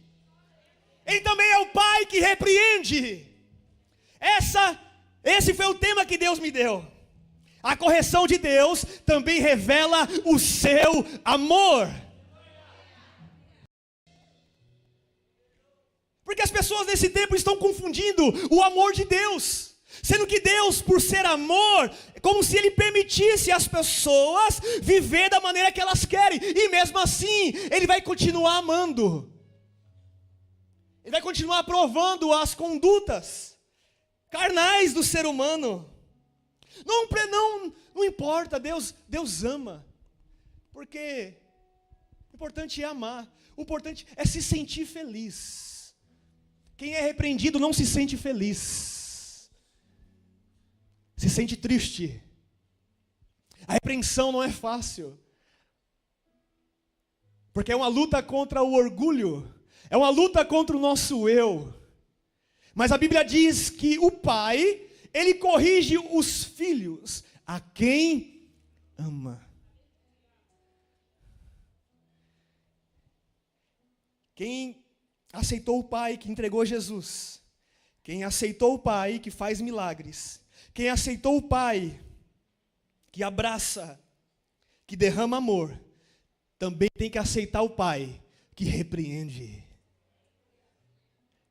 Ele também é o Pai que repreende. Esse foi o tema que Deus me deu. A correção de Deus também revela o seu amor. Porque as pessoas nesse tempo estão confundindo o amor de Deus, sendo que Deus, por ser amor, é como se Ele permitisse às pessoas viver da maneira que elas querem, e mesmo assim, Ele vai continuar amando. Ele vai continuar aprovando as condutas carnais do ser humano. Não importa, Deus ama, porque o importante é amar, o importante é se sentir feliz. Quem é repreendido não se sente feliz, se sente triste. A repreensão não é fácil, porque é uma luta contra o orgulho, é uma luta contra o nosso eu. Mas a Bíblia diz que o Pai, Ele corrige os filhos a quem ama. Quem aceitou o Pai que entregou Jesus, quem aceitou o Pai que faz milagres, quem aceitou o Pai que abraça, que derrama amor, também tem que aceitar o Pai que repreende,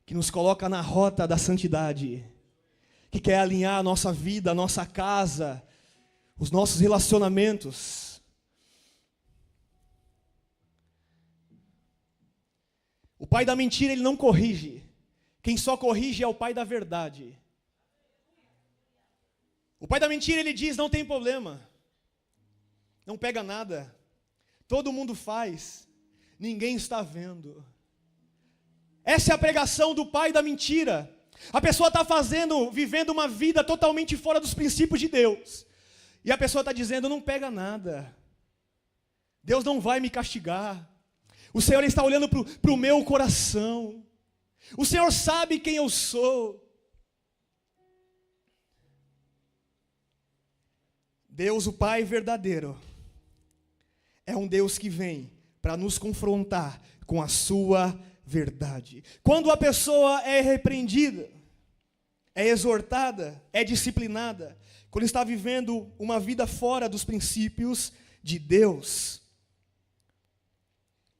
que nos coloca na rota da santidade, que quer alinhar a nossa vida, a nossa casa, os nossos relacionamentos. O pai da mentira, ele não corrige. Quem só corrige é o pai da verdade. O pai da mentira, ele diz: não tem problema, não pega nada, todo mundo faz, ninguém está vendo. Essa é a pregação do pai da mentira. A pessoa está vivendo uma vida totalmente fora dos princípios de Deus. E a pessoa está dizendo: não pega nada, Deus não vai me castigar, o Senhor está olhando para o meu coração, o Senhor sabe quem eu sou. Deus, o Pai verdadeiro, é um Deus que vem para nos confrontar com a sua verdade. Quando a pessoa é repreendida, é exortada, é disciplinada, quando está vivendo uma vida fora dos princípios de Deus,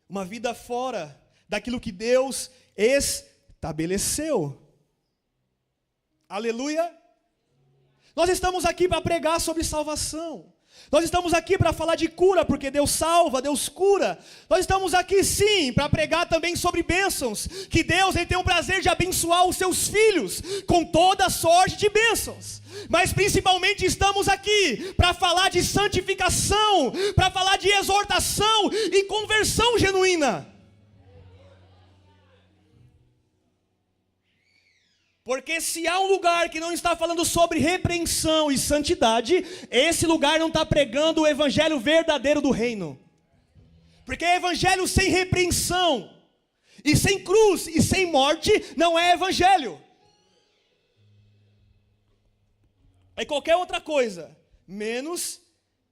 uma vida fora daquilo que Deus estabeleceu. Aleluia! Nós estamos aqui para pregar sobre salvação. Nós estamos aqui para falar de cura, porque Deus salva, Deus cura. Nós estamos aqui sim para pregar também sobre bênçãos, que Deus, Ele tem o prazer de abençoar os seus filhos com toda sorte de bênçãos. Mas principalmente estamos aqui para falar de santificação, para falar de exortação e conversão genuína. Porque se há um lugar que não está falando sobre repreensão e santidade, esse lugar não está pregando o evangelho verdadeiro do reino. Porque evangelho sem repreensão, e sem cruz, e sem morte, não é evangelho. É qualquer outra coisa, menos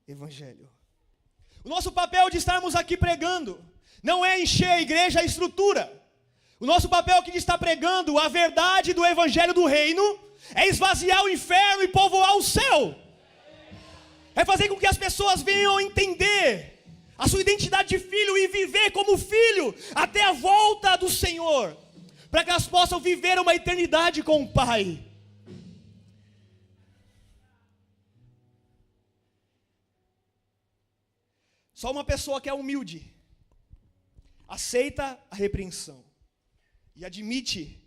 evangelho. O nosso papel de estarmos aqui pregando, não é encher a igreja, a estrutura. O nosso papel aqui de estar pregando a verdade do evangelho do reino é esvaziar o inferno e povoar o céu. É fazer com que as pessoas venham entender a sua identidade de filho e viver como filho até a volta do Senhor, para que elas possam viver uma eternidade com o Pai. Só uma pessoa que é humilde aceita a repreensão e admite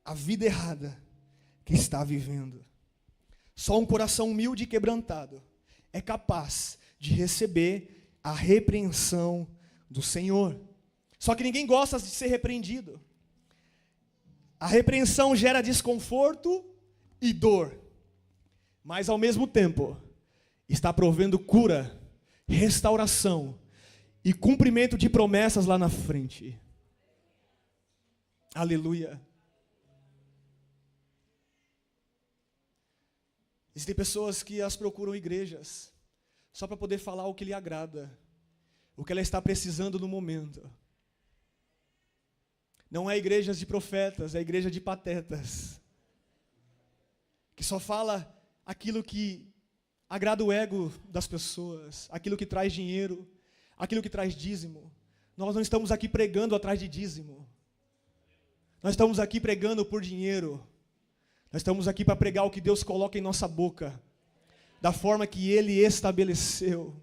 a vida errada que está vivendo. Só um coração humilde e quebrantado é capaz de receber a repreensão do Senhor. Só que ninguém gosta de ser repreendido. A repreensão gera desconforto e dor, mas ao mesmo tempo está provendo cura, restauração e cumprimento de promessas lá na frente. Aleluia. Existem pessoas que elas procuram igrejas só para poder falar o que lhe agrada, o que ela está precisando no momento. Não é igrejas de profetas, é igreja de patetas, que só fala aquilo que agrada o ego das pessoas, aquilo que traz dinheiro, aquilo que traz dízimo. Nós não estamos aqui pregando atrás de dízimo. Nós estamos aqui pregando por dinheiro. Nós estamos aqui para pregar o que Deus coloca em nossa boca, da forma que Ele estabeleceu.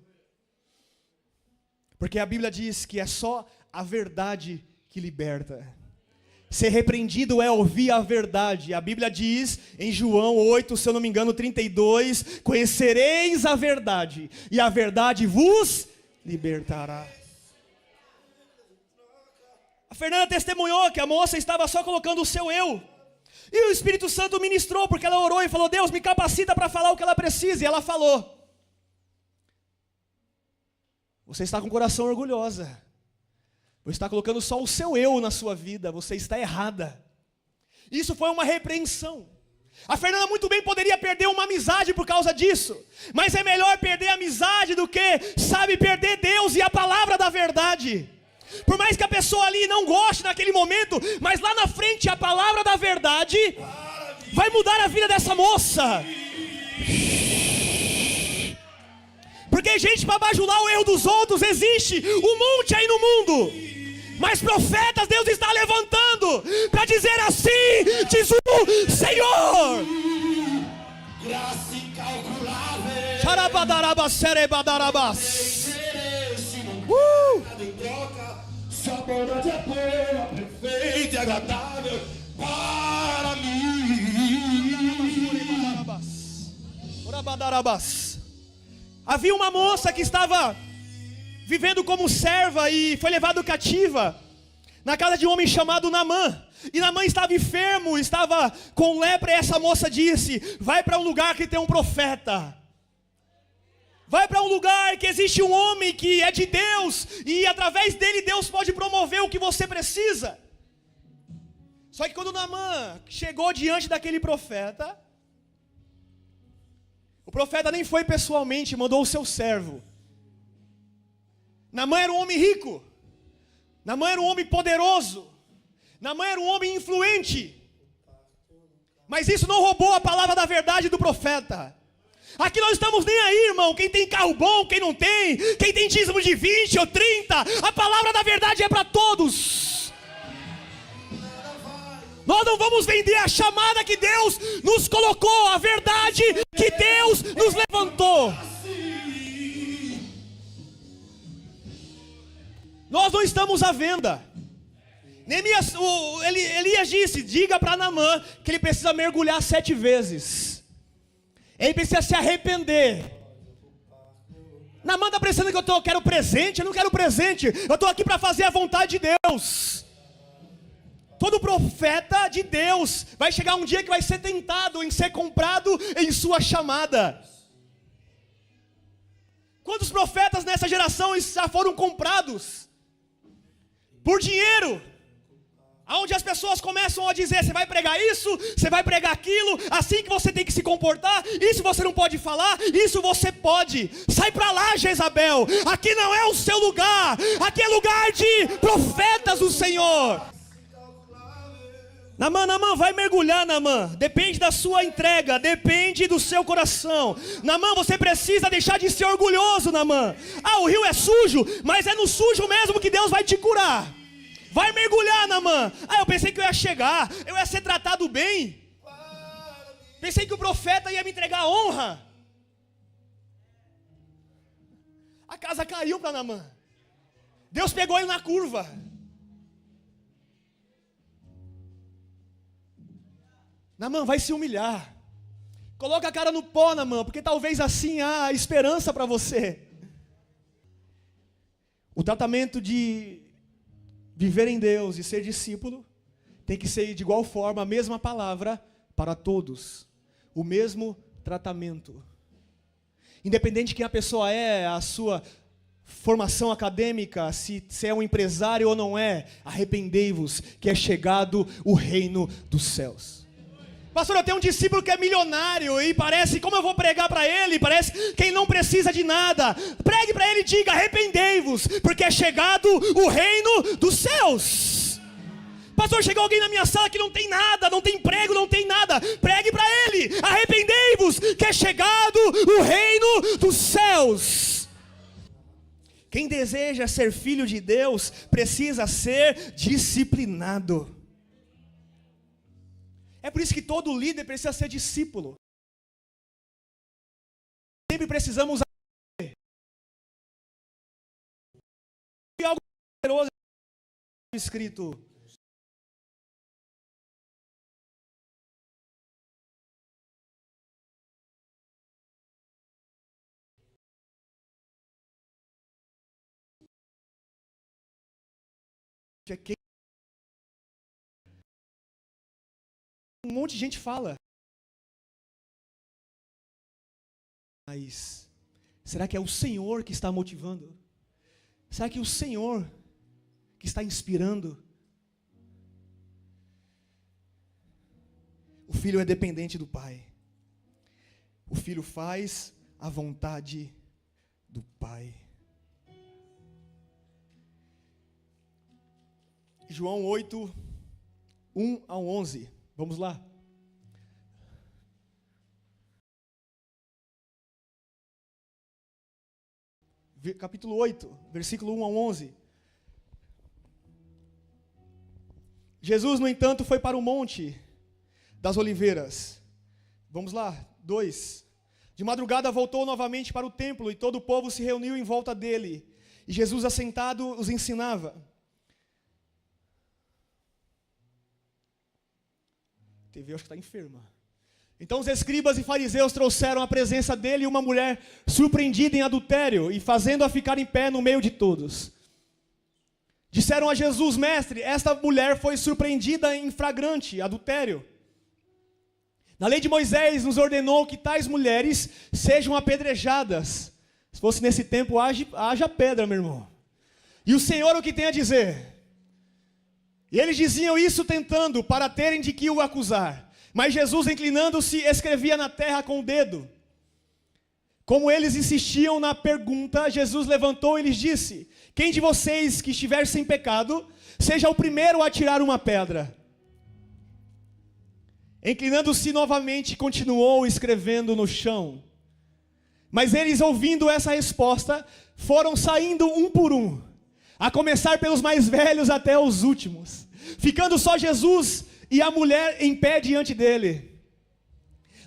Porque a Bíblia diz que é só a verdade que liberta. Ser repreendido é ouvir a verdade. A Bíblia diz em João 8, se eu não me engano, 32, conhecereis a verdade, e a verdade vos libertará. A Fernanda testemunhou que a moça estava só colocando o seu eu. E o Espírito Santo ministrou, porque ela orou e falou: Deus, me capacita para falar o que ela precisa. E ela falou. Você está com o coração orgulhosa. Você está colocando só o seu eu na sua vida. Você está errada. Isso foi uma repreensão. A Fernanda muito bem poderia perder uma amizade por causa disso. Mas é melhor perder a amizade do que, sabe, perder Deus e a palavra da verdade. Por mais que a pessoa ali não goste naquele momento, mas lá na frente a palavra da verdade vai mudar a vida dessa moça. Porque gente, para bajular o erro dos outros, existe um monte aí no mundo. Mas profetas Deus está levantando para dizer assim, diz o Senhor. Graça incalculável. Xarabadarabas, serebadarabas. Sua bondade é boa, perfeita e agradável para mim. Havia uma moça que estava vivendo como serva e foi levada cativa na casa de um homem chamado Naamã. E Naamã estava enfermo, estava com lepra, e essa moça disse: vai para um lugar que tem um profeta. Vai para um lugar que existe um homem que é de Deus, e através dele Deus pode promover o que você precisa. Só que quando Naamã chegou diante daquele profeta, o profeta nem foi pessoalmente, mandou o seu servo. Naamã era um homem rico, Naamã era um homem poderoso, Naamã era um homem influente, mas isso não roubou a palavra da verdade do profeta. Aqui nós estamos nem aí, irmão, quem tem carro bom, quem não tem, quem tem dízimo de 20 ou 30, a palavra da verdade é para todos. Nós não vamos vender a chamada que Deus nos colocou, a verdade que Deus nos levantou. Nós não estamos à venda. Elias disse: diga para Naamã que ele precisa mergulhar 7 vezes. Ele precisa se arrepender. Naamã está pensando que eu quero presente. Eu não quero presente. Eu estou aqui para fazer a vontade de Deus. Todo profeta de Deus vai chegar um dia que vai ser tentado em ser comprado em sua chamada. Quantos profetas nessa geração já foram comprados por dinheiro? Onde as pessoas começam a dizer: você vai pregar isso, você vai pregar aquilo, assim que você tem que se comportar, isso você não pode falar, isso você pode. Sai para lá, Jezabel, aqui não é o seu lugar, aqui é lugar de profetas do Senhor. Naamã, vai mergulhar, Naamã. Depende da sua entrega, depende do seu coração. Naamã, você precisa deixar de ser orgulhoso, Naamã. O rio é sujo, mas é no sujo mesmo que Deus vai te curar. Vai mergulhar, Naamã. Eu pensei que eu ia chegar, eu ia ser tratado bem. Pensei que o profeta ia me entregar honra. A casa caiu para Naamã. Deus pegou ele na curva. Naamã, vai se humilhar. Coloca a cara no pó, Naamã, porque talvez assim há esperança para você. O tratamento de viver em Deus e ser discípulo tem que ser de igual forma, a mesma palavra para todos. O mesmo tratamento. Independente de quem a pessoa é, a sua formação acadêmica, se é um empresário ou não é, arrependei-vos que é chegado o reino dos céus. Pastor, eu tenho um discípulo que é milionário e parece, como eu vou pregar para ele? Parece que ele não precisa de nada. Pregue para ele e diga, arrependei-vos, porque é chegado o reino dos céus. Pastor, chegou alguém na minha sala que não tem nada, não tem emprego, não tem nada. Pregue para ele, arrependei-vos, que é chegado o reino dos céus. Quem deseja ser filho de Deus, precisa ser disciplinado. É por isso que todo líder precisa ser discípulo. Sempre precisamos aprender. E algo poderoso escrito. Um monte de gente fala. Mas será que é o Senhor que está motivando? Será que é o Senhor que está inspirando? O filho é dependente do pai. O filho faz a vontade do pai. João 8, 1 a 11. Vamos lá. Capítulo 8, versículo 1 a 11. Jesus, no entanto, foi para o Monte das Oliveiras. Vamos lá, 2. De madrugada voltou novamente para o templo e todo o povo se reuniu em volta dele. E Jesus, assentado, os ensinava. A TV acho que está enferma. Então os escribas e fariseus trouxeram à presença dele uma mulher surpreendida em adultério e fazendo-a ficar em pé no meio de todos. Disseram a Jesus, mestre, esta mulher foi surpreendida em flagrante adultério. Na lei de Moisés nos ordenou que tais mulheres sejam apedrejadas. Se fosse nesse tempo, haja pedra, meu irmão. E o Senhor o que tem a dizer? E eles diziam isso tentando, para terem de que o acusar. Mas Jesus, inclinando-se, escrevia na terra com o dedo. Como eles insistiam na pergunta, Jesus levantou e lhes disse, quem de vocês que estiver sem pecado, seja o primeiro a tirar uma pedra. Inclinando-se novamente, continuou escrevendo no chão. Mas eles, ouvindo essa resposta, foram saindo um por um, a começar pelos mais velhos até os últimos, ficando só Jesus e a mulher em pé diante dele.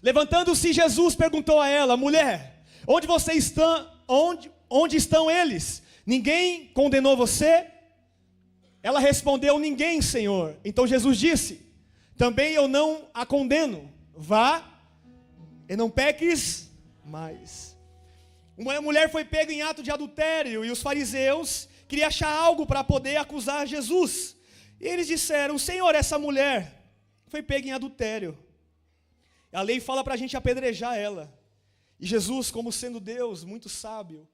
Levantando-se, Jesus perguntou a ela, mulher, onde estão eles? Ninguém condenou você? Ela respondeu, ninguém, Senhor. Então Jesus disse, também eu não a condeno, vá e não peques mais. Uma mulher foi pega em ato de adultério e os fariseus queriam achar algo para poder acusar Jesus. E eles disseram, Senhor, essa mulher foi pega em adultério. A lei fala para a gente apedrejar ela. E Jesus, como sendo Deus, muito sábio,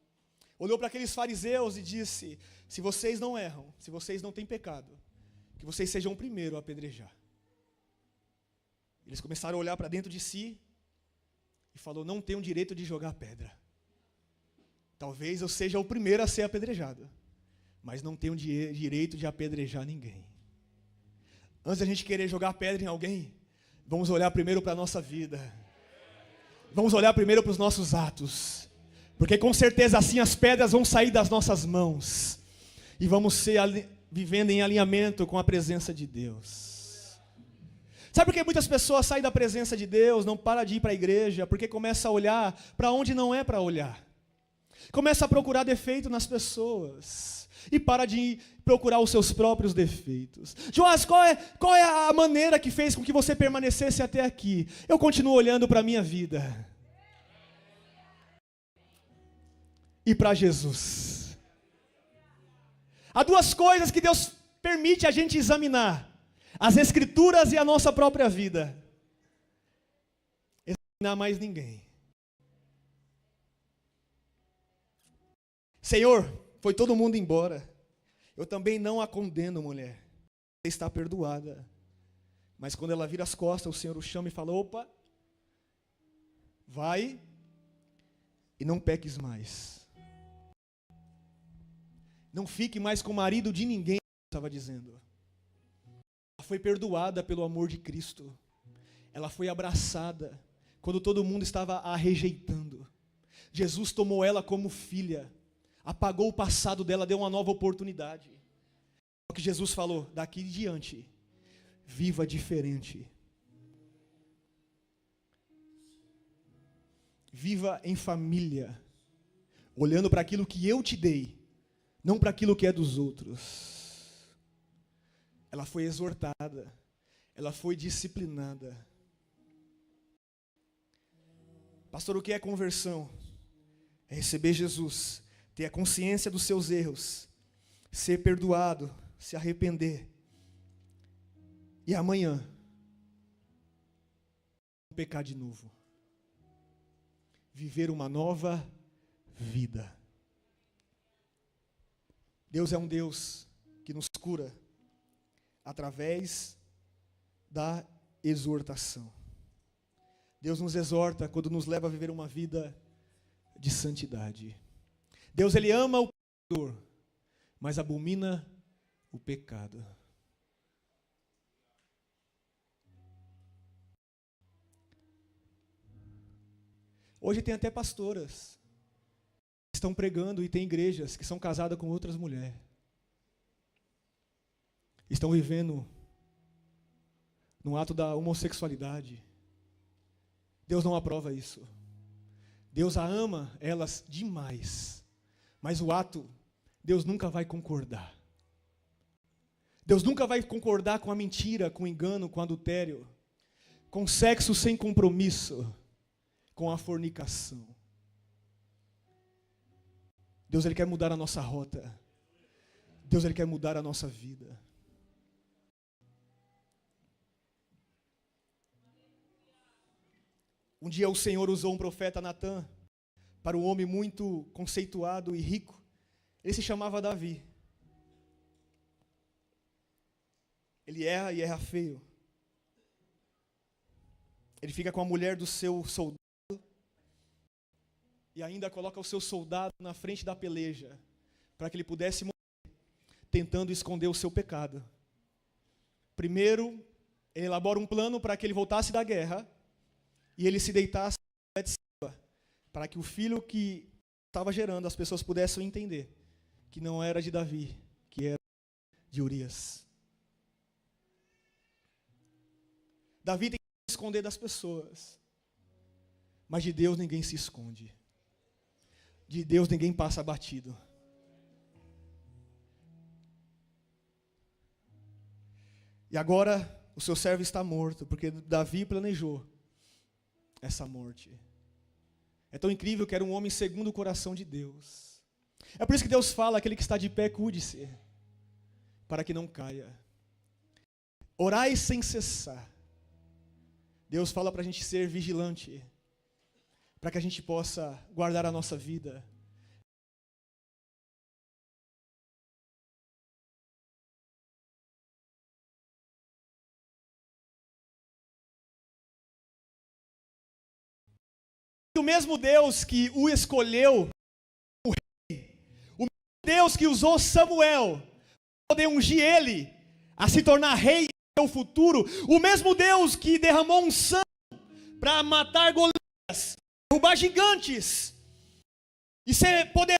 olhou para aqueles fariseus e disse, se vocês não erram, se vocês não têm pecado, que vocês sejam o primeiro a apedrejar. Eles começaram a olhar para dentro de si e falou, não tenho direito de jogar pedra. Talvez eu seja o primeiro a ser apedrejado, mas não tenho direito de apedrejar ninguém. Antes da gente querer jogar pedra em alguém, vamos olhar primeiro para a nossa vida. Vamos olhar primeiro para os nossos atos. Porque com certeza assim as pedras vão sair das nossas mãos. E vamos ser vivendo em alinhamento com a presença de Deus. Sabe por que muitas pessoas saem da presença de Deus, não param de ir para a igreja? Porque começa a olhar para onde não é para olhar. Começa a procurar defeito nas pessoas. E para de procurar os seus próprios defeitos. Joás, qual é a maneira que fez com que você permanecesse até aqui? Eu continuo olhando para a minha vida. E para Jesus. Há duas coisas que Deus permite a gente examinar: as Escrituras e a nossa própria vida. Examinar mais ninguém. Senhor, foi todo mundo embora. Eu também não a condeno, mulher. Você está perdoada. Mas quando ela vira as costas, o Senhor o chama e fala: opa, vai e não peques mais. Não fique mais com o marido de ninguém, estava dizendo. Ela foi perdoada pelo amor de Cristo. Ela foi abraçada quando todo mundo estava a rejeitando. Jesus tomou ela como filha. Apagou o passado dela, deu uma nova oportunidade. O que Jesus falou: daqui em diante, viva diferente. Viva em família, olhando para aquilo que eu te dei, não para aquilo que é dos outros. Ela foi exortada, ela foi disciplinada. Pastor, o que é conversão? É receber Jesus, ter a consciência dos seus erros, ser perdoado, se arrepender, e amanhã não pecar de novo, viver uma nova vida. Deus é um Deus que nos cura através da exortação. Deus nos exorta quando nos leva a viver uma vida de santidade. Deus, Ele ama o pecador, mas abomina o pecado. Hoje tem até pastoras que estão pregando e tem igrejas que são casadas com outras mulheres. Estão vivendo no ato da homossexualidade. Deus não aprova isso. Deus a ama elas demais. Mas o ato, Deus nunca vai concordar. Deus nunca vai concordar com a mentira, com o engano, com o adultério, com o sexo sem compromisso, com a fornicação. Deus, Ele quer mudar a nossa rota. Deus, Ele quer mudar a nossa vida. Um dia o Senhor usou um profeta Natã para um homem muito conceituado e rico. Ele se chamava Davi. Ele erra e erra feio. Ele fica com a mulher do seu soldado e ainda coloca o seu soldado na frente da peleja para que ele pudesse morrer, tentando esconder o seu pecado. Primeiro, ele elabora um plano para que ele voltasse da guerra e ele se deitasse para que o filho que estava gerando, as pessoas pudessem entender que não era de Davi, que era de Urias. Davi tem que se esconder das pessoas, mas de Deus ninguém se esconde. De Deus ninguém passa batido. E agora o seu servo está morto, porque Davi planejou essa morte. É tão incrível que era um homem segundo o coração de Deus. É por isso que Deus fala: aquele que está de pé, cuide-se, para que não caia. Orai sem cessar. Deus fala para a gente ser vigilante, para que a gente possa guardar a nossa vida. O mesmo Deus que o escolheu, o rei, o mesmo Deus que usou Samuel para poder ungir ele a se tornar rei o futuro, o mesmo Deus que derramou unção para matar Golias, derrubar gigantes e ser poderoso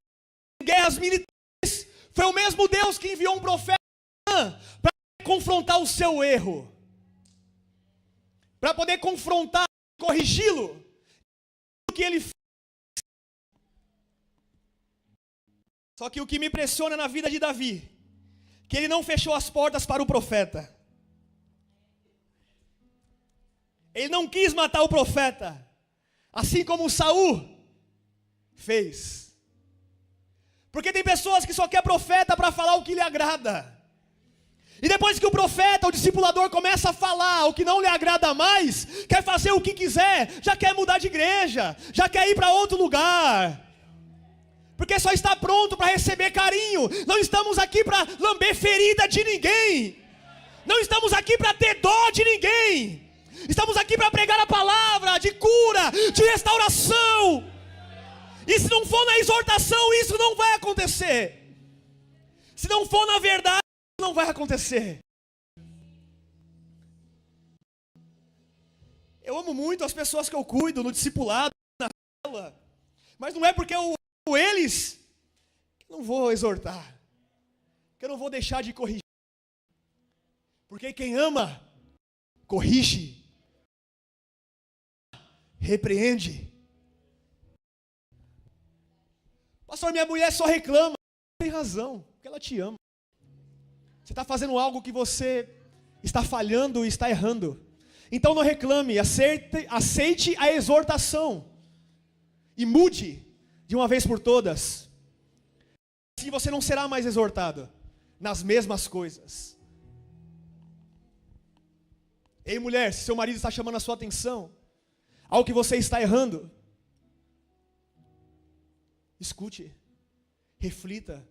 em guerras militares, foi o mesmo Deus que enviou um profeta para confrontar o seu erro, para poder confrontar, corrigi-lo, o que ele fez. Só que o que me impressiona na vida de Davi, que ele não fechou as portas para o profeta. Ele não quis matar o profeta, assim como Saul fez. Porque tem pessoas que só querem profeta para falar o que lhe agrada. E depois que o profeta, o discipulador começa a falar o que não lhe agrada mais, quer fazer o que quiser, já quer mudar de igreja, já quer ir para outro lugar. Porque só está pronto para receber carinho. Não estamos aqui para lamber ferida de ninguém. Não estamos aqui para ter dó de ninguém. Estamos aqui para pregar a palavra de cura, de restauração. E se não for na exortação, isso não vai acontecer. Se não for na verdade, não vai acontecer. Eu amo muito as pessoas que eu cuido no discipulado, na cela. Mas não é porque eu amo eles que eu não vou exortar, que eu não vou deixar de corrigir. Porque quem ama, corrige, repreende. Pastor, minha mulher só reclama. Tem razão, porque ela te ama. Você está fazendo algo que você está falhando e está errando. Então não reclame, aceite a exortação. E mude de uma vez por todas. Assim você não será mais exortado nas mesmas coisas. Ei mulher, se seu marido está chamando a sua atenção ao que você está errando, escute, reflita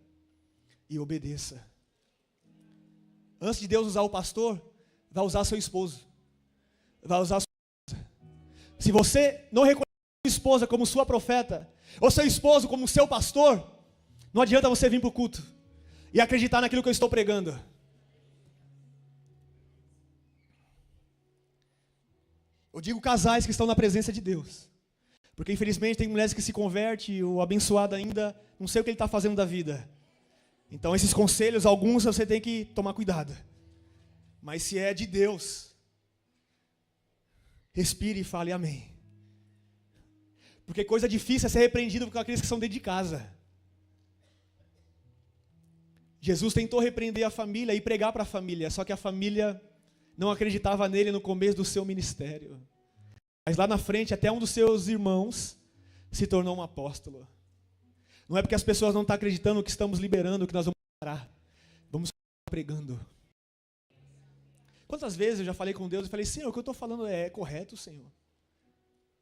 e obedeça. Antes de Deus usar o pastor, vai usar seu esposo, vai usar sua esposa. Se você não reconhece sua esposa como sua profeta, ou seu esposo como seu pastor, não adianta você vir para o culto e acreditar naquilo que eu estou pregando. Eu digo casais que estão na presença de Deus, porque infelizmente tem mulheres que se convertem, o abençoado ainda não sei o que ele está fazendo da vida. Então esses conselhos, alguns você tem que tomar cuidado. Mas se é de Deus, respire e fale amém. Porque coisa difícil é ser repreendido por aqueles que são dentro de casa. Jesus tentou repreender a família e pregar para a família, só que a família não acreditava nele no começo do seu ministério. Mas lá na frente, até um dos seus irmãos se tornou um apóstolo. Não é porque as pessoas não estão acreditando que estamos liberando, que nós vamos parar. Vamos pregando. Quantas vezes eu já falei com Deus e falei, Senhor, o que eu estou falando é correto, Senhor?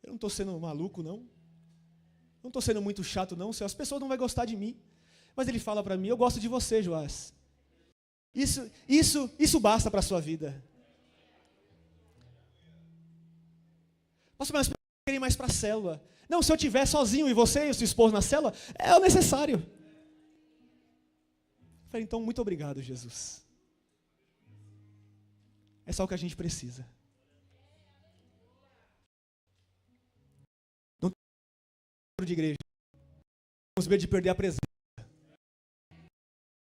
Eu não estou sendo maluco, não. Não estou sendo muito chato, não, Senhor. As pessoas não vão gostar de mim. Mas Ele fala para mim, eu gosto de você, Joás. Isso basta para a sua vida. Pastor, mas eu queria ir mais para a célula. Não, se eu estiver sozinho e você e sua esposa na célula, é o necessário. Eu falei, então, muito obrigado, Jesus. É só o que a gente precisa. Não tem de igreja. Temos medo de perder a presença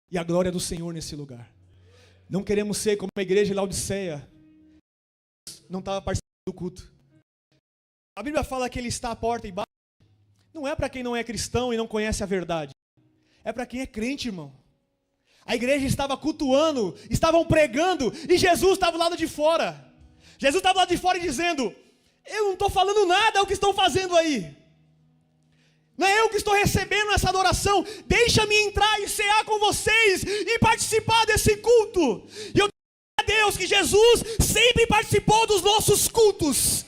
e a glória do Senhor nesse lugar. Não queremos ser como a igreja de Laodiceia. Não estava participando do culto. A Bíblia fala que Ele está à porta e bate. Não é para quem não é cristão e não conhece a verdade. É para quem é crente, irmão. A igreja estava cultuando, estavam pregando, e Jesus estava do lado de fora. Jesus estava do lado de fora e dizendo, eu não estou falando nada, é o que estão fazendo aí. Não é eu que estou recebendo essa adoração. Deixa-me entrar e cear com vocês e participar desse culto. E eu tenho a Deus que Jesus sempre participou dos nossos cultos.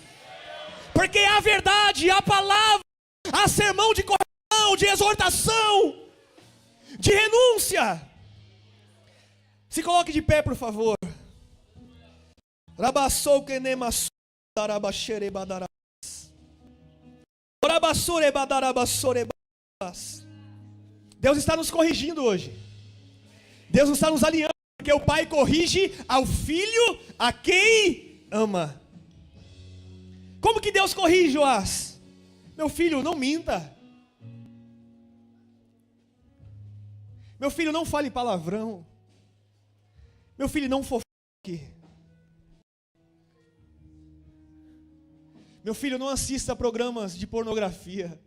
Porque é a verdade, a palavra, a sermão de correção, de exortação, de renúncia. Se coloque de pé, por favor. Deus está nos corrigindo hoje. Deus está nos alinhando Porque o pai corrige ao filho a quem ama. Como que Deus corrige, Joás? Meu filho, não minta. Meu filho, não fale palavrão. Meu filho, não fofoque. Meu filho, não assista a programas de pornografia.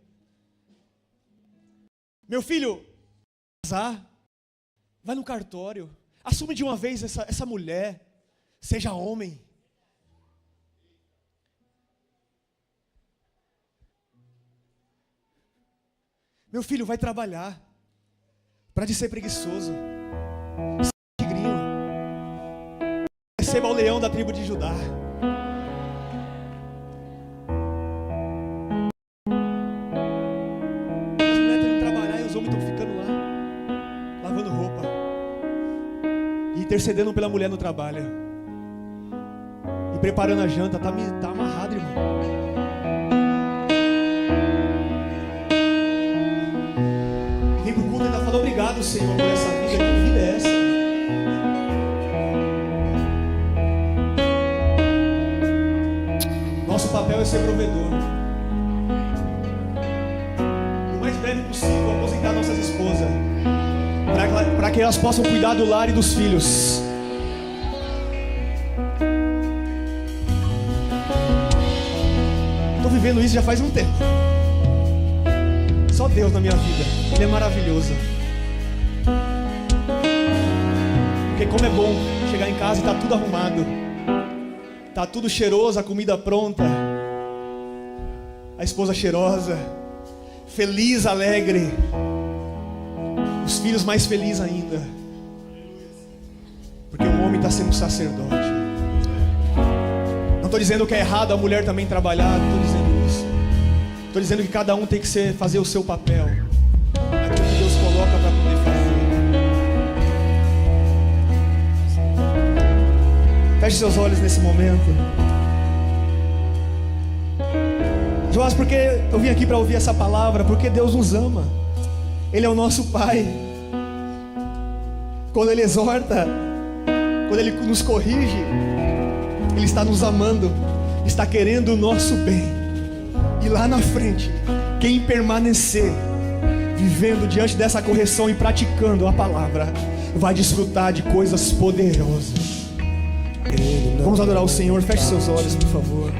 Meu filho, casar, vai no cartório. Assume de uma vez essa mulher. Seja homem. Meu filho, vai trabalhar. Para de ser preguiçoso. Tigrinho. Receba o leão da tribo de Judá. As mulheres estão indo trabalhar e os homens estão ficando lá, lavando roupa. E intercedendo pela mulher no trabalho. E preparando a janta. Tá amarrado, irmão. Obrigado, Senhor, por essa vida. Que vida é essa? Nosso papel é ser provedor. O mais breve possível, aposentar nossas esposas, para que elas possam cuidar do lar e dos filhos. Estou vivendo isso já faz um tempo. Só Deus na minha vida. Ele é maravilhoso. Porque como é bom chegar em casa e tá tudo arrumado. Tá tudo cheiroso, a comida pronta. A esposa cheirosa. Feliz, alegre. Os filhos mais felizes ainda. Porque o homem está sendo sacerdote. Não estou dizendo que é errado a mulher também trabalhar. Não estou dizendo isso. Estou dizendo que cada um tem que fazer o seu papel. Aquilo que Deus coloca para poder fazer. Feche seus olhos nesse momento. Joás, porque eu vim aqui para ouvir essa palavra? Porque Deus nos ama. Ele é o nosso Pai. Quando Ele exorta, quando Ele nos corrige, Ele está nos amando, está querendo o nosso bem. E lá na frente, quem permanecer vivendo diante dessa correção e praticando a palavra, vai desfrutar de coisas poderosas. Vamos adorar o Senhor. Feche seus olhos, por favor.